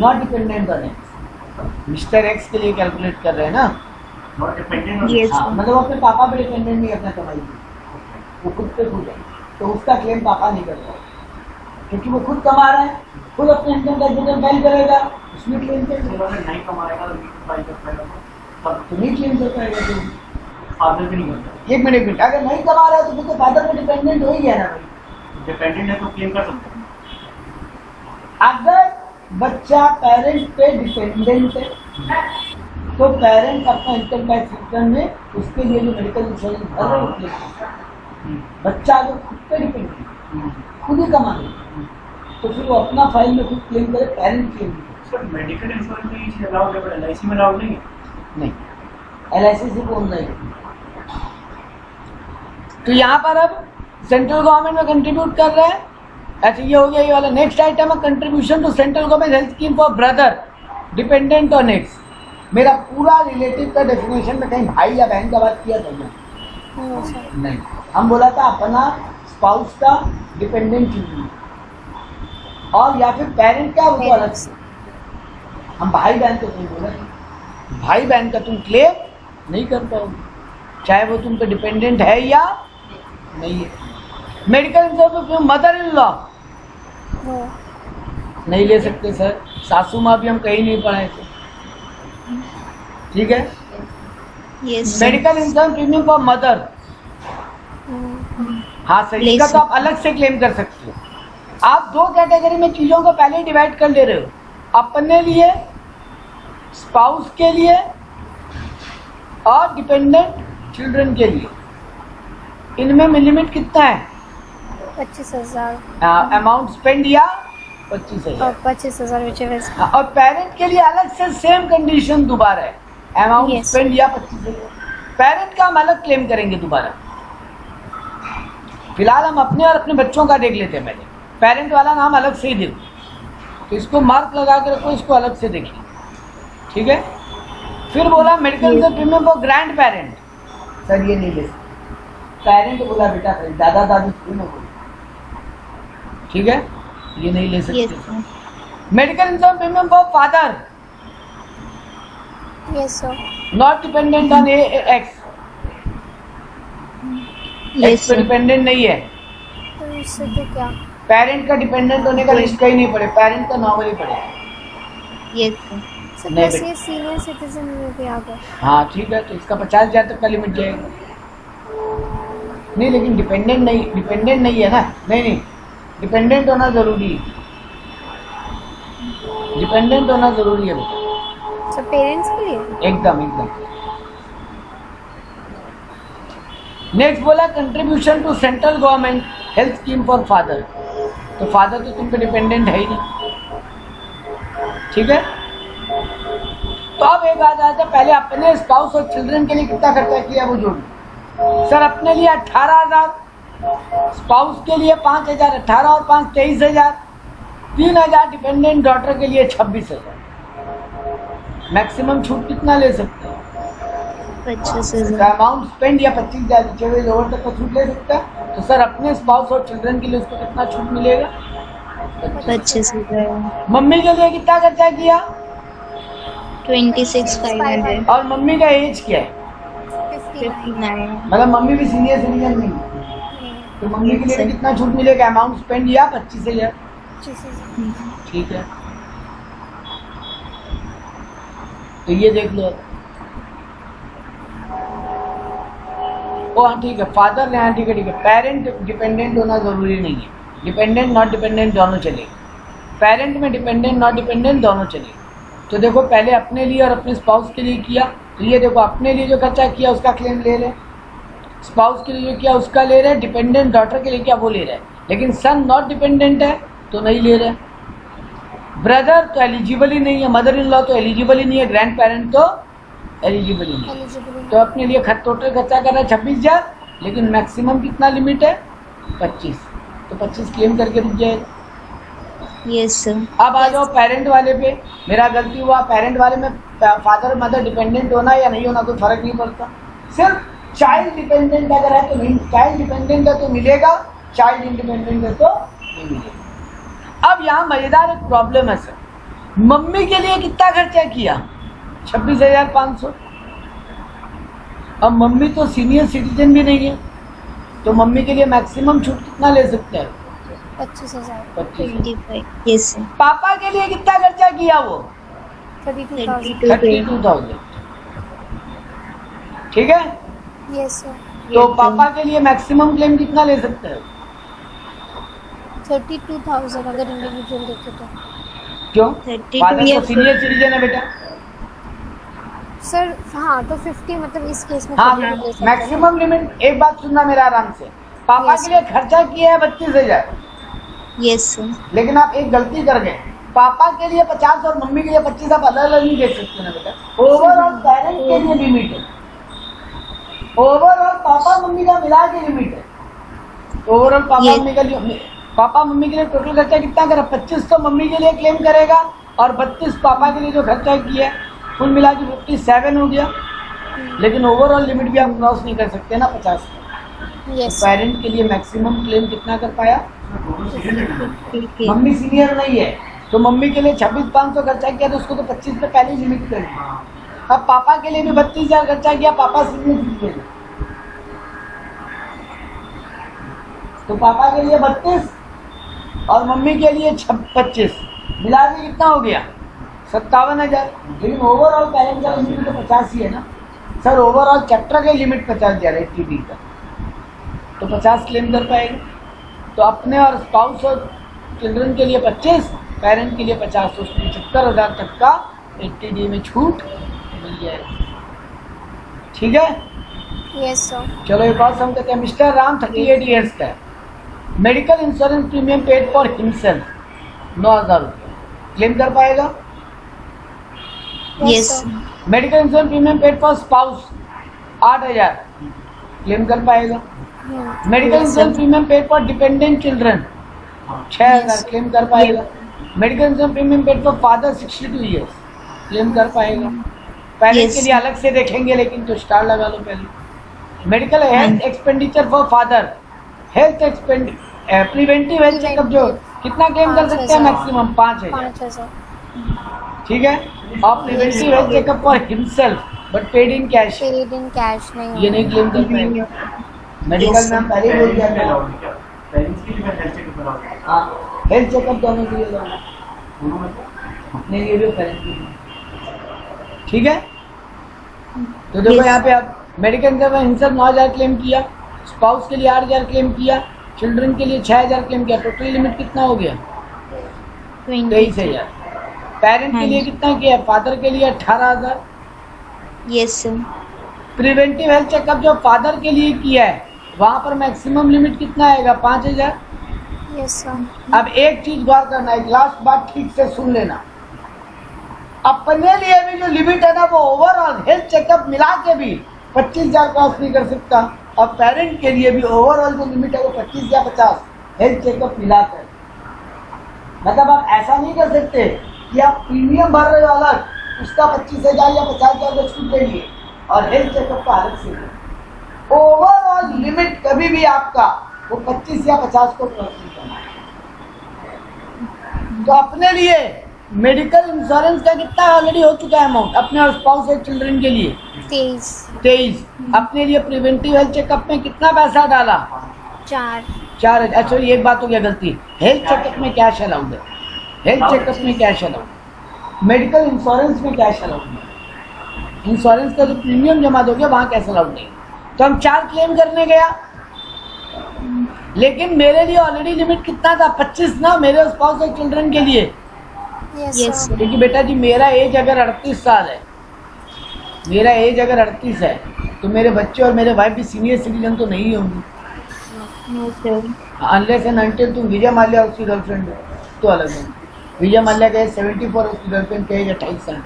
not dependent on X, mister X के लिए कैलकुलेट कर रहे हैं ना। Yes, हाँ, मतलब अपने पापा पे डिपेंडेंट नहीं अपना कमाई पे, वो खुद पे खुद है, तो उसका क्लेम पापा नहीं कर रहा क्योंकि वो खुद कमा रहा है, खुद अपने इनकम टैक्स रिटर्न फाइल करेगा, उसमें क्लेम करेगा। नहीं कमाएगा तो नहीं क्लेम कर पाएगा, तो फादर भी नहीं करता। एक मिनट, अगर नहीं कमा रहा है तो फिर तो फादर पे डिपेंडेंट हो ही गया ना भाई, डिपेंडेंट है तो क्लेम कर सकते हैं। अगर बच्चा पेरेंट पे डिपेंडेंट है तो पेरेंट अपना इनकम टैक्स रिटर्न में उसके लिए जो मेडिकल इंश्योरेंस भर रहे हैं, बच्चा अगर खुद पे डिपेंडेंट खुद ही कमा ले तो फिर वो अपना फाइल में खुद क्लेम करे, पेरेंट क्लेम करे। सर मेडिकल इंश्योरेंस में ये चीज अलाउड है, बट एलआईसी में अलाउड नहीं है। नहीं, एलआईसी से कौन जाएगा? तो यहाँ पर अब सेंट्रल गवर्नमेंट में कंट्रीब्यूट कर रहा है। अच्छा ये हो गया ये वाला। नेक्स्ट आइटम है contribution to central government health scheme for brother dependent on X. मेरा पूरा रिलेटिव का डेफिनेशन में कहीं भाई या बहन का बात किया था नहीं, हम बोला था अपना स्पाउस का डिपेंडेंट चिल्ड्रन और या फिर पेरेंट का, वो तो अलग से। हम भाई बहन को नहीं बोला, भाई बहन का तुम क्लेम नहीं कर पाओगे चाहे वो तुम पे डिपेंडेंट है या नहीं है। Medical insurance mother in law नहीं ले सकते सर, सासू माँ भी हम कहीं नहीं पढ़ाए थे, ठीक है। Medical insurance premium for mother, हाँ सर, इसका तो आप अलग से क्लेम कर सकते हो। आप 2 कैटेगरी में चीजों को पहले ही डिवाइड कर ले रहे हो, अपने लिए, स्पाउस के लिए और डिपेंडेंट चिल्ड्रन के लिए। इनमें लिमिट कितना है? 25,000 अमाउंट स्पेंड या 25,000 25,000 और पेरेंट के लिए अलग से सेम कंडीशन दोबारा है, अमाउंट स्पेंड या 25,000। पेरेंट का हम अलग क्लेम करेंगे दोबारा। फिलहाल हम अपने और अपने बच्चों का देख लेते हैं। पहले पेरेंट वाला नाम अलग से ही दे दो, तो इसको मार्क लगा कर रखो, इसको अलग से देखिए, ठीक है। फिर बोला medical premium for grand parent, sir ये नहीं ले सकते, पेरेंट बोला बेटा, दादा दादी थोड़ी ना बोले, ठीक है, ये नहीं ले सकते। Medical insurance premium for father yes sir. Not dependent on x, x पे डिपेंडेंट नहीं है, तो इससे तो क्या? पेरेंट का डिपेंडेंट होने का लिस्ट कहीं नहीं पड़े, पेरेंट का नॉर्मली पड़े। सर नहीं बस बेटा। ये सीनियर सिटीजन में भी आ गया। हाँ ठीक है, तो इसका 50,000 तक का लिमिट जाएगा। नहीं लेकिन डिपेंडेंट नहीं है ना, नहीं डिपेंडेंट होना जरूरी है, डिपेंडेंट होना जरूरी है बेटा, सर पेरेंट्स के लिए एकदम। नेक्स्ट बोला contribution to central government health scheme for father, तो फादर तो तुम पे डिपेंडेंट है ही नहीं, ठीक है। तो अब एक बात आता है, पहले अपने स्पाउस और चिल्ड्रन के लिए कितना खर्चा किया वो जोड़। सर अपने लिए 18,000, स्पाउस के लिए 5,000, 18 और 5 23,000, 3,000 डिपेंडेंट डॉटर के लिए 26,000। मैक्सिमम छूट कितना ले सकते हैं? 25,000। अमाउंट स्पेंड या 25,000 ओवर तक का छूट ले सकता है। तो सर अपने स्पाउस और चिल्ड्रन के लिए उसको कितना छूट मिलेगा? 25,000। मम्मी के लिए कितना खर्चा किया? 26,500। और मम्मी का एज क्या है? 59। मतलब मम्मी भी सीनियर सिटीजन नहीं है, तो मम्मी के लिए भी कितना छूट मिलेगा? अमाउंट स्पेंड या 25,000, ठीक है। तो ये देख लो। ओ हाँ ठीक है, फादर ने, हाँ ठीक है, पेरेंट डिपेंडेंट होना जरूरी नहीं है, डिपेंडेंट नॉट डिपेंडेंट दोनों चलेगा, पेरेंट में डिपेंडेंट नॉट डिपेंडेंट दोनों चलेगा। तो देखो पहले अपने लिए और अपने स्पाउस के लिए किया, तो ये देखो अपने लिए जो खर्चा किया उसका क्लेम ले रहे, स्पाउस के लिए जो किया उसका ले रहे, डिपेंडेंट डॉटर के लिए किया वो ले रहे, लेकिन सन नॉट डिपेंडेंट है तो नहीं ले रहे, ब्रदर तो एलिजिबल ही नहीं है, मदर इन लॉ तो एलिजिबल ही नहीं है, ग्रैंड पेरेंट तो एलिजिबल ही नहीं है। तो अपने लिए टोटल खर्चा कर रहा है 26,000, लेकिन मैक्सिमम कितना लिमिट है? 25, तो 25 क्लेम करके रुक जाएगा। Yes sir. अब आ जाओ पेरेंट वाले पे, मेरा गलती हुआ, पेरेंट वाले में फादर मदर डिपेंडेंट होना या नहीं होना कोई फर्क नहीं पड़ता, सिर्फ चाइल्ड डिपेंडेंट अगर है तो नहीं, चाइल्ड डिपेंडेंट है तो मिलेगा, चाइल्ड इंडिपेंडेंट है तो नहीं मिलेगा। अब यहाँ मजेदार एक प्रॉब्लम है सर, मम्मी के लिए कितना खर्चा किया? 26,500। अब मम्मी तो सीनियर सिटीजन भी नहीं है, तो मम्मी के लिए मैक्सिमम छूट कितना ले सकते हैं? 25,000। 25। Yes sir. पापा के लिए कितना खर्चा किया वो? 32,000। 32,000, ठीक है। Yes sir. तो पापा के लिए मैक्सिमम क्लेम कितना ले सकते हैं? 32,000 अगर इंडिविजुअल देखे तो। क्यों? 32 फादर तो या सीनियर सिटीजन है बेटा। सर हाँ तो 50 मतलब इस केस में हाँ 50 ले सकते हैं। मैक्सिमम लिमिट, एक बात सुनना मेरा आराम से, पापा Yes. के लिए खर्चा किया है 32,000, यस सर। लेकिन आप एक गलती कर गए, पापा के लिए 50 और मम्मी के लिए 25 आप अलग अलग नहीं देख सकते ना बेटा। ओवरऑल पेरेंट के लिए लिमिट है, ओवरऑल पापा मम्मी का मिला के लिमिट है, ओवरऑल पापा Yes. मम्मी के लिए, पापा मम्मी के लिए टोटल खर्चा कितना करा? 25 तो मम्मी के लिए क्लेम करेगा और 32 पापा के लिए जो खर्चा किया है, कुल मिला के 57 हो गया, लेकिन ओवरऑल लिमिट भी आप क्रॉस नहीं कर सकते ना 50। यस पेरेंट के लिए मैक्सिमम क्लेम कितना कर पाया? ठीक है। मम्मी सीनियर नहीं है तो मम्मी के लिए 26,500 खर्चा किया, तो उसको तो 25 पे पहले लिमिट कर दी। अब पापा के लिए भी 32,000 खर्चा किया, पापा सीनियर सिटीजन, तो पापा के लिए 32 और मम्मी के लिए 25, मिला के कितना हो गया? 57,000। लेकिन ओवरऑल पेरेंट का लिमिट तो 50 ही है ना सर, ओवरऑल चैप्टर का लिमिट 50,000 है 80D का, तो 50 क्लेम कर पाएगा। तो अपने और स्पाउस और चिल्ड्रन के लिए 25, पेरेंट के लिए 50, तो 75,000 तक का 80D में छूट मिल जाएगा, ठीक है। Yes sir. चलो एक और सम करते हैं। मिस्टर राम 38 ईयर्स का है, medical insurance premium paid for himself 9,000 रुपये, क्लेम कर पाएगा? Yes. Medical insurance premium paid for spouse 8,000, claim कर पाएगा? Medical insurance premium paid for dependent children 6,000, claim कर पाएगा? Medical insurance premium paid for father 62 years, claim कर पाएगा? Parent Yes. के लिए अलग से देखेंगे, लेकिन तो स्टार लगा लो पहले। Medical health expenditure for father, health preventive health checkup जो कितना क्लेम कर सकते हैं? मैक्सिमम 5,000। ठीक है। और preventive health checkup for himself but paid in cash, नहीं, ये नहीं क्लेम कर पाएंगे। मेडिकल में हम पहले ही बोल दिया था, हाँ हेल्थ चेकअप दोनों के लिए अपने लिए भी पेरेंट्स। ठीक है। तो देखो यहाँ पे आप मेडिकल में हिमसेल्फ 9,000 क्लेम किया, स्पाउस के लिए 8,000 क्लेम किया, चिल्ड्रन के लिए 6,000 क्लेम किया, टोटल लिमिट कितना हो गया? 23,000। पेरेंट के लिए कितना किया? फादर के लिए 18,000। Yes sir. Preventive health checkup जो फादर के लिए किया है वहाँ पर मैक्सिमम लिमिट कितना आएगा? 5,000। Yes sir. अब एक चीज गौर करना है, लास्ट बात ठीक से सुन लेना, अपने लिए भी जो लिमिट है ना वो ओवरऑल हेल्थ चेकअप मिला के भी 25,000 क्रॉस नहीं कर सकता, और पेरेंट के लिए भी ओवरऑल जो लिमिट है वो 25 या 50 हेल्थ चेकअप मिलाकर। मतलब आप ऐसा नहीं कर सकते कि आप प्रीमियम भर रहे हो अलग, उसका 25,000 या 50,000 का छूट देंगे और हेल्थ चेकअप का अलग से। ओवरऑल लिमिट कभी भी आपका वो 25 या 50 को क्रॉस नहीं करना। तो अपने लिए मेडिकल इंश्योरेंस का कितना ऑलरेडी हो चुका है अमाउंट अपने और स्पाउस और चिल्ड्रन के लिए? 23। अपने लिए प्रिवेंटिव हेल्थ चेकअप में कितना पैसा डाला? 4। अच्छा ये एक बात हो गया गलती, हेल्थ चेकअप में कैश अलाउड है, हेल्थ चेकअप में कैश अलाउड, मेडिकल इंश्योरेंस में कैश अलाउड नहीं। इंश्योरेंस का जो प्रीमियम जमा दोगे वहाँ कैश अलाउड नहीं। तो हम 4 क्लेम करने गया, लेकिन मेरे लिए ऑलरेडी लिमिट कितना था? 25 ना, मेरे स्पाउस और चिल्ड्रन के लिए। यस। क्योंकि बेटा जी मेरा एज अगर 38 साल है, मेरा एज अगर 38 है तो मेरे बच्चे और मेरे वाइफ भी सीनियर सिटीजन तो नहीं होंगे, अनलेस एंड अनटिल तुम विजय माल्या उसकी गर्लफ्रेंड है तो अलग है। विजय माल्या का एज 74, उसकी गर्लफ्रेंड का एज 28 साल,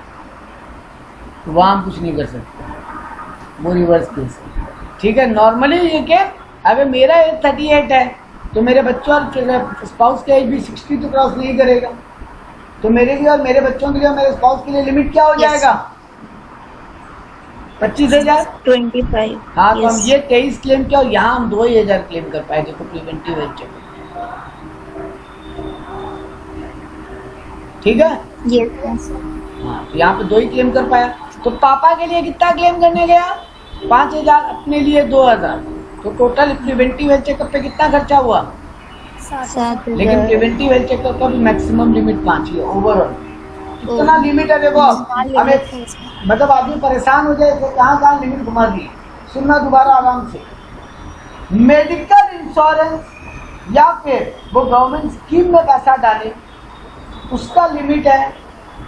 तो वहाँ हम कुछ नहीं कर सकते, वो रिवर्स केस है। ठीक है। नॉर्मली ये कि अगर मेरा एज 38 है तो मेरे बच्चों और स्पाउस का एज भी 60 तो क्रॉस नहीं करेगा, तो मेरे लिए और मेरे बच्चों के लिए और मेरे स्पाउस के लिए लिमिट क्या हो जाएगा? 25,000। 25। हाँ तो हम ये 23 क्लेम किया और यहाँ हम 2,000 क्लेम कर पाए। देखो प्रिवेंटिव हेल्थ चेकअप। ठीक है। यस। हाँ तो यहाँ पे 2 ही क्लेम कर पाया। तो पापा के लिए कितना क्लेम करने गया? 5,000, अपने लिए 2,000। तो टोटल प्रिवेंटिव हेल्थ चेकअप पे कितना खर्चा हुआ? 7,000। लेकिन प्रिवेंटिव हेल्थ चेकअप का भी मैक्सिमम लिमिट 5 ही है ओवरऑल। कितना लिमिट है देखो, हमें मतलब आदमी परेशान हो जाए तो कहाँ लिमिट घुमा दी। सुनना दोबारा आराम से, मेडिकल इंश्योरेंस या फिर वो गवर्नमेंट स्कीम में पैसा डाले उसका लिमिट है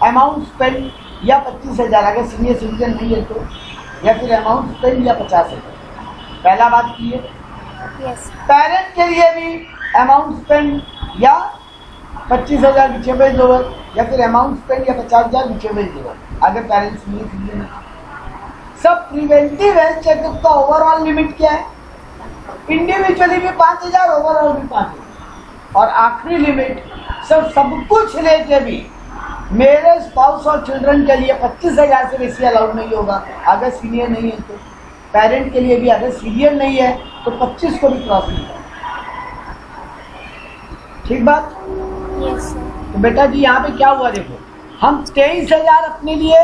अमाउंट स्पेंड या 25,000 अगर सीनियर सिटीजन नहीं है तो, या फिर अमाउंट स्पेंड या 50,000। पहला बात की है। पेरेंट के लिए भी अमाउंट स्पेंड या 25,000 विचेबल लोअर, या फिर अमाउंट स्पेंड या 50,000 विचेबल लोअर अगर पेरेंट्स नहीं सीनियर। सब प्रिवेंटिव हेल्थ चेकअप का ओवरऑल लिमिट क्या है? इंडिविजुअली भी 5,000, ओवरऑल भी 5,000। और आखिरी लिमिट सब कुछ लेके भी मेरे स्पाउस और चिल्ड्रन के लिए 25,000 से बेसी अलाउड नहीं होगा अगर सीनियर नहीं है तो। पेरेंट के लिए भी अगर सीनियर नहीं है तो 25 को भी क्रॉस नहीं करना। ठीक बात? यस। तो बेटा जी यहाँ पे क्या हुआ देखो, हम 23,000 अपने लिए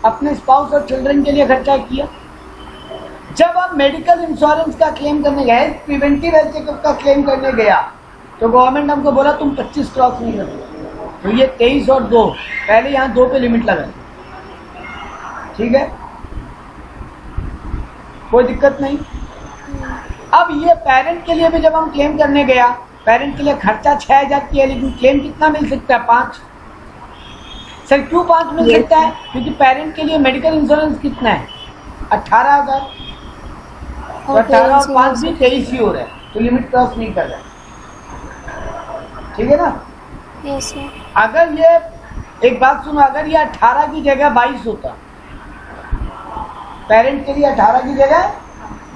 अपने स्पाउस और चिल्ड्रन के लिए खर्चा किया। जब हम मेडिकल इंश्योरेंस का क्लेम करने गए, प्रिवेंटिव हेल्थ चेकअप का क्लेम करने गया तो गवर्नमेंट हमको बोला तुम 25 क्रॉस नहीं करते। तो ये 23 और 2, पहले यहाँ 2 पे लिमिट लगा। ठीक है, कोई दिक्कत नहीं। अब ये पेरेंट के लिए भी जब हम क्लेम करने गया, पेरेंट के लिए खर्चा 6,000 की है, लेकिन क्लेम कितना मिल सकता है? 5। सर क्यों 5 मिल सकता है? क्योंकि पेरेंट के लिए मेडिकल इंश्योरेंस कितना है? 18,000। तो 18 और 5 भी 23 ही हो रहा है, तो लिमिट क्रॉस नहीं कर रहा है। ठीक है ना? यस। अगर ये एक बात सुनो, अगर ये 18 की जगह 22 होता, पेरेंट के लिए 18 की जगह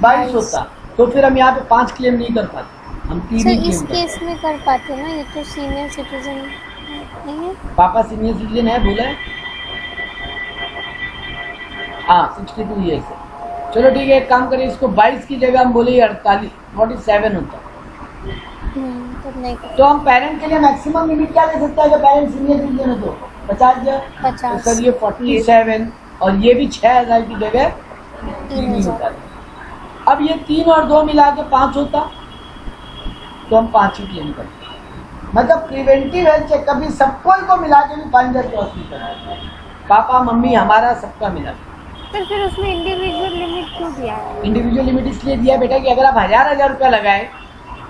22 होता, तो फिर हम यहाँ पे 5 क्लेम नहीं कर पाते, हम 3 ही इस क्लेम केस में कर पाते ना, ये तो सीनियर सिटीजन नहीं है। पापा सीनियर सिटीजन है, बोला है। हाँ 62 ईयर्स है, चलो ठीक है, एक काम करिए, इसको 22 की जगह हम बोले 48 47 होता। तब नहीं कर तो हम पेरेंट के लिए मैक्सिमम लिमिट क्या ले सकते हैं? अगर पेरेंट सीनियर सिटीजन है तो 50 दिया। 50। तो सर ये 47 और ये भी 6000 की जगह 3 ही होता है। अब ये 3 और 2 मिला के 5 होता, तो हम 5 ही क्लेम करते। मतलब प्रिवेंटिव हेल्थ चेकअप भी सबको को मिला के भी 5000 क्रॉस नहीं करना। पापा मम्मी हमारा सबका मिला। सर फिर उसमें इंडिविजुअल लिमिट क्यों दिया है? इंडिविजुअल लिमिट इसलिए दिया बेटा कि अगर आप 1000 रुपया लगाए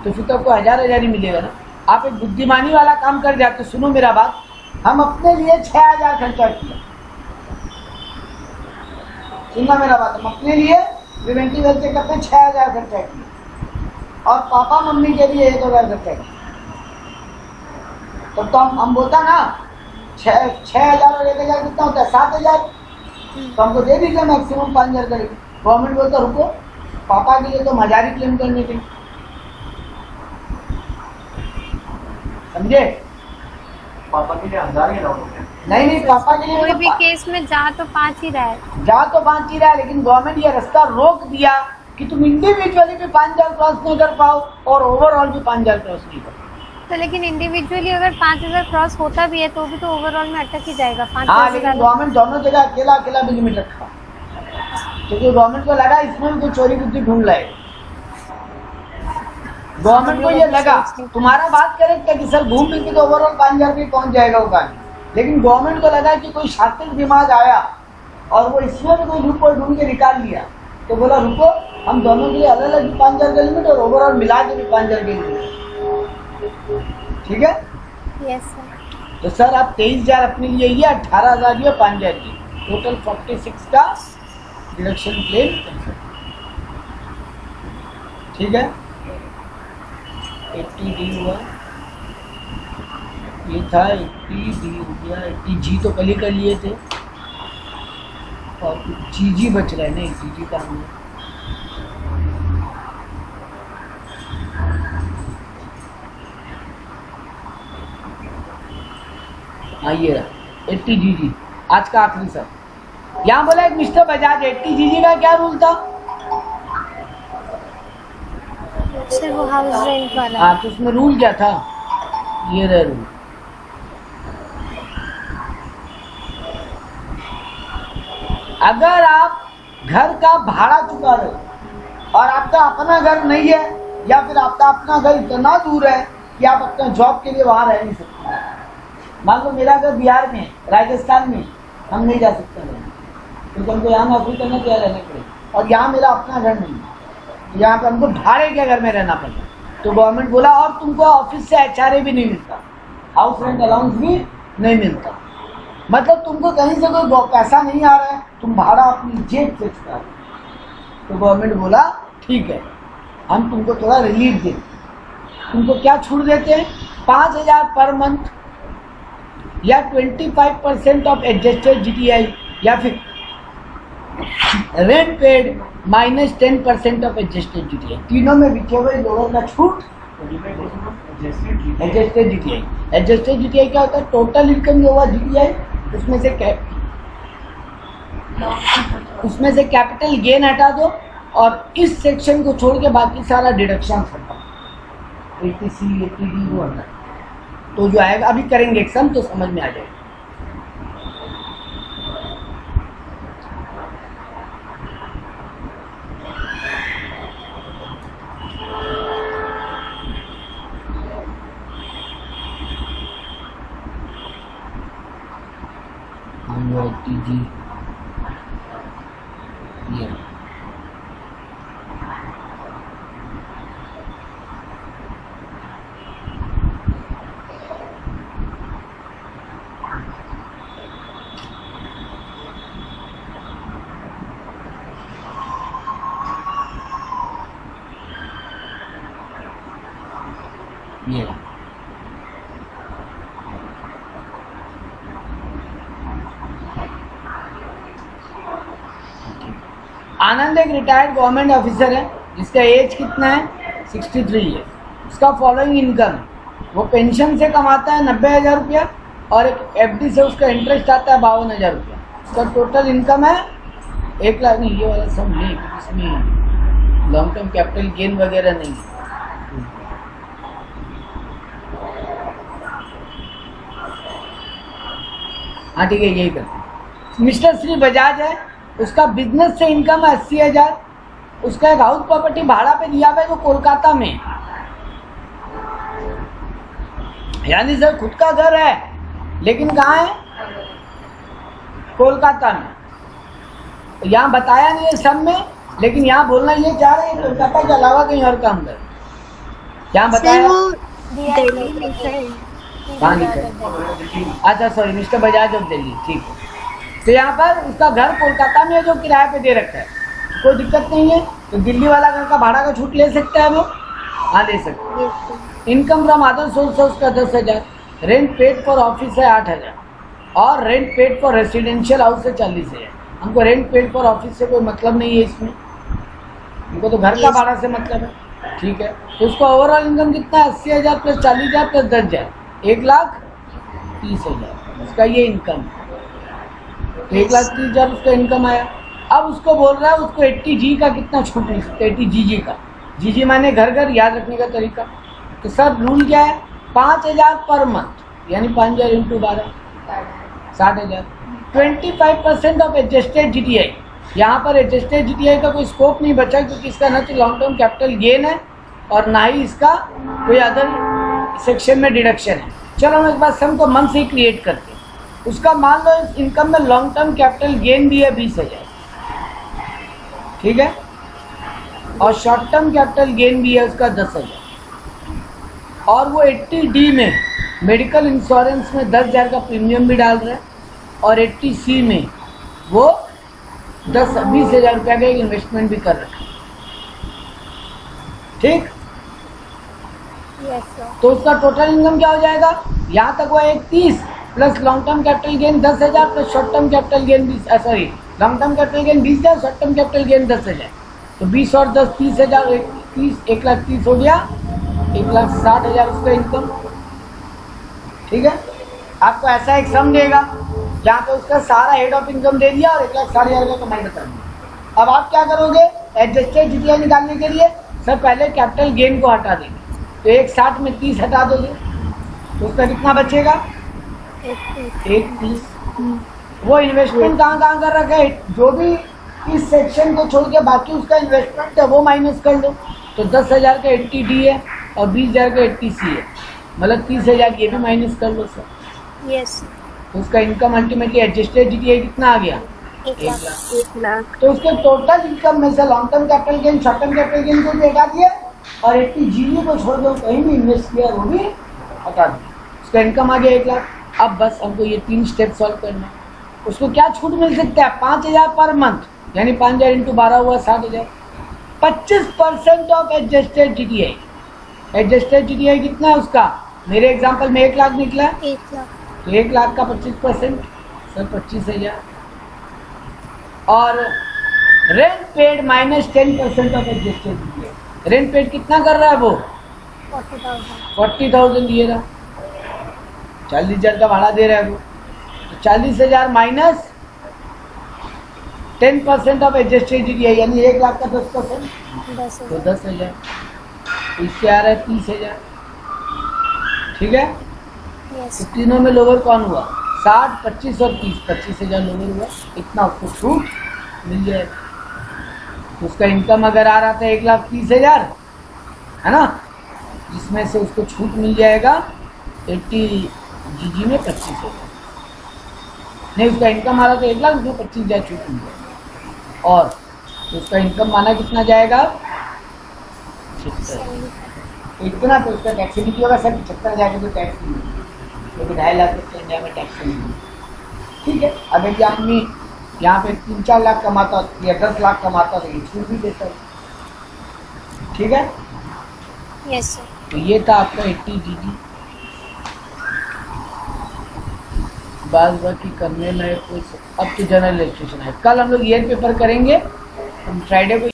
तो फिर तो आपको 1000 ही मिलेगा ना। आप एक बुद्धिमानी वाला काम कर जाते। सुनो मेरा बात, हम अपने लिए 6000 खर्चा किया। सुनना मेरा बात, हम अपने लिए प्रिवेंटिव हेल्थ चेकअप में 6000 खर्चा किया और पापा मम्मी के लिए 1000 खर्चा किया। तो हम बोलता ना 6000 और 1000 कितना होता है? 7000। तो हमको दे दीजिए मैक्सिमम 5000 करेंगे। गवर्नमेंट बोलता रुको, पापा के लिए तो 1000 ही क्लेम करने के, समझे? पापा के लिए 1000 ही लाओ। नहीं पापा के लिए कोई भी केस में जा तो 5 ही रहा है। जा तो 5 ही रहा है, लेकिन गवर्नमेंट ये रास्ता रोक दिया कि तुम इंडिविजुअली भी 5000 क्रॉस नहीं कर पाओ और ओवरऑल भी 5000 क्रॉस नहीं कर पाओ। तो लेकिन इंडिविजुअली अगर 5000 क्रॉस होता भी है तो भी तो ओवरऑल में अटक ही जाएगा। 5 हाँ, लेकिन गवर्नमेंट दोनों जगह अकेला भी लिमिट रखा, क्योंकि गवर्नमेंट को लगा इसमें भी कोई चोरी बुद्धि ढूंढ लाए। गवर्नमेंट को ये लगा, तुम्हारा बात करेक्ट है कि सर घूम फिर के तो ओवरऑल 5000 भी पहुंच जाएगा वो काम, लेकिन गवर्नमेंट को लगा कि कोई शातिर दिमाग आया और वो इसमें भी कोई लूपहोल ढूंढ के निकाल लिया, तो बोला रुको, हम दोनों के लिए अलग अलग 5000 का लिमिट और ओवरऑल मिला के भी 5000 के लिमिट। ठीक है? Yes sir. तो सर आप 23000 अपने लिए ये 18000 ये 5000 की टोटल 46 का डिडक्शन क्लेम कर सकते। ठीक है? 80D हुआ, ये था 80D हो गया, 80G तो कल ही कर लिए थे और GG बच रहा है ना, GG का हमने ये रहा 80GG आज का आखिरी सर। यहाँ बोला एक मिस्टर बजाज 80GG का क्या रूल था? सर वो हाउस रेंट वाला। हाँ, तो उसमें रूल क्या था? ये रहा रूल। अगर आप घर का भाड़ा चुका रहे हो और आपका अपना घर नहीं है या फिर आपका अपना घर इतना दूर है कि आप अपने जॉब के लिए वहां रह नहीं सकते। मान लो मेरा घर बिहार में, राजस्थान में, हम नहीं जा सकते क्योंकि हमको यहाँ नौकरी करना क्या रहना पड़ेगा और यहाँ मेरा अपना घर नहीं है, यहाँ पे हमको भाड़े के घर में रहना पड़ता। तो गवर्नमेंट बोला और तुमको ऑफिस से HRA भी नहीं मिलता, हाउस रेंट अलाउंस भी नहीं मिलता, मतलब तुमको कहीं से कोई पैसा नहीं आ रहा है, तुम भाड़ा अपनी जेब से चुका रहे। तो गवर्नमेंट बोला ठीक है, हम तुमको थोड़ा रिलीफ देते, तुमको क्या छूट देते हैं? 5000 पर मंथ या 25% ऑफ एडजस्टेड GTI या फिर rent paid minus 10% of adjusted GTI, तीनों में बिके हुए लोगों का छूट। एडजस्टेड GTI, एडजस्टेड GTI क्या होता है? टोटल इनकम जो हुआ GTI उसमें से कैपिटल गेन हटा दो और इस सेक्शन को छोड़ के बाकी सारा डिडक्शन हटा, 80C 80D वो हटा, तो जो आएगा अभी करेंगे एग्जाम तो समझ में आ जाएगा। TG ये आनंद एक रिटायर्ड गवर्नमेंट ऑफिसर है जिसका एज कितना है? 63 है। उसका फॉलोइंग इनकम है, वो पेंशन से कमाता है 90,000 रुपया और एक FD से उसका इंटरेस्ट आता है 52,000 रुपया। उसका टोटल इनकम है 1 लाख नहीं, ये वाला सम नहीं, इसमें लॉन्ग टर्म कैपिटल गेन वगैरह नहीं है। हाँ ठीक है, यही करते हैं। मिस्टर श्री बजाज है, उसका बिजनेस से इनकम है 80,000, उसका एक हाउस प्रॉपर्टी भाड़ा पे दिया हुआ है जो कोलकाता में, यानी सर खुद का घर है लेकिन कहाँ है? कोलकाता में। तो यहाँ बताया नहीं है सब में, लेकिन यहाँ बोलना ये चाह रहे हैं कोलकाता के अलावा कहीं और काम कर। यहाँ बताया कहाँ लिखा है? अच्छा sorry, mister Bajaj of Delhi, ठीक है। तो यहाँ पर उसका घर कोलकाता में है जो किराए पे दे रखा है, कोई दिक्कत नहीं है। तो दिल्ली वाला घर का भाड़ा का छूट ले सकता है वो, हाँ ले सकते हैं। इनकम फ्रॉम अदर सोर्स है उसका 10,000, रेंट पेड फॉर ऑफिस है 8,000 और rent paid for residential house है 40,000। हमको रेंट पेड फॉर ऑफिस से कोई मतलब नहीं है इसमें, हमको तो घर का भाड़ा से मतलब है, ठीक है। तो उसका ओवरऑल इनकम कितना है? 80,000 प्लस 40,000 प्लस 10,000, 1,30,000 उसका ये इनकम है। तो 1,30,000 उसका इनकम आया। अब उसको बोल रहा है उसको 80G का कितना छूट मिल सकता है? 80GG का, GG माने घर घर, याद रखने का तरीका। तो सर रूल क्या है? 5,000 पर मंथ, यानी 5,000 इंटू 12, 60,000। 25% ऑफ एडजस्टेड GTI, यहाँ पर एडजस्टेड GTI का कोई स्कोप नहीं बचा, क्योंकि इसका न तो लॉन्ग टर्म कैपिटल गेन है और ना ही इसका कोई अदर सेक्शन में डिडक्शन है। चलो हम एक बार सम को मन से ही क्रिएट करते हैं। उसका मान लो इस इनकम में लॉन्ग टर्म कैपिटल गेन भी है 20,000, ठीक है, और शॉर्ट टर्म कैपिटल गेन भी है उसका 10,000, और वो 80D में मेडिकल इंश्योरेंस में 10,000 का प्रीमियम भी डाल रहा है, और 80C में वो 20,000 रुपया का इन्वेस्टमेंट भी कर रहा है, ठीक। Yes sir. तो उसका टोटल इनकम क्या हो जाएगा? यहाँ तक हुआ 1,30 plus long term capital gain 10,000 plus short term capital gain 20, sorry long term capital gain 20,000, short term capital gain 10,000। तो 20 और 10 30,000, 1,30,000 हो गया, 1,60,000 उसका इनकम, ठीक है। आपको ऐसा एक सम देगा जहाँ पे उसका सारा हेड ऑफ इनकम दे दिया और 1,60,000 का कमाई बता दिया। अब आप क्या करोगे? एडजस्टेड GTI निकालने के लिए सर पहले कैपिटल गेन को हटा देंगे, तो 1,60 में 30 हटा दोगे तो उसका कितना बचेगा? 1,30। वो इन्वेस्टमेंट कहाँ कर रखा है? जो भी इस सेक्शन को छोड़ के बाकी उसका इन्वेस्टमेंट है वो माइनस कर लो। तो 10,000 का 80D है और 20,000 का 80C है, मतलब 30,000 ये भी माइनस कर लो सर। यस। तो उसका इनकम अल्टीमेटली एडजस्टेड GTI कितना आ गया? 1 लाख। तो उसके टोटल इनकम में से long term capital gain, short term capital gain को भी हटा दिया और 80G को छोड़ दो, कहीं भी इन्वेस्ट किया वो भी हटा दिया, उसका इनकम आ गया 1 लाख। अब बस हमको ये 3 स्टेप सॉल्व करना है। उसको क्या छूट मिल सकता है? 5,000 पर मंथ, यानी 5,000 इंटू 12 हुआ 60,000। 25% of adjusted GTI, adjusted GTI कितना है उसका? मेरे एग्जांपल में 1 लाख निकला, 1 लाख। तो 1 लाख का 25% सर 25,000, और rent paid minus 10% of adjusted GTI। Rent paid कितना कर रहा है वो? 40,000 दिए रहा, 40,000 का भाड़ा दे रहा है वो, तो 40,000 माइनस 10% ऑफ एडजस्टेड GTI, यानी 1 लाख का 10%, तो 10,000। इससे आ रहा है 30,000, ठीक है। तो तीनों में लोअर कौन हुआ? 60, 25 और 30, 25,000 लोअर हुआ, इतना उसको छूट मिल जाएगा। तो उसका इनकम अगर आ रहा था 1,30,000 है ना, जिसमें से उसको छूट मिल जाएगा 80GG में 25,000, नहीं उसका इनकम आ रहा था 1 लाख, उसमें 25,000 छूट मिल जाएगा, और तो उसका इनकम माना कितना जाएगा? 76। इतना तो उसका टैक्सेबिलिटी होगा सर 75,000 तो टैक्स नहीं, क्योंकि 2.5 लाख तो इंडिया में टैक्स नहीं, ठीक है। अब एक आदमी यहाँ पे 3-4 लाख कमाता या 10 लाख कमाता तो ये छूट भी देता है, ठीक है। Yes sir. तो ये था आपका 80GG। बात बाकी करने लायक कोई अब तो जनरल रजिस्ट्रेशन है। कल हम लोग ईयर पेपर करेंगे, हम फ्राइडे को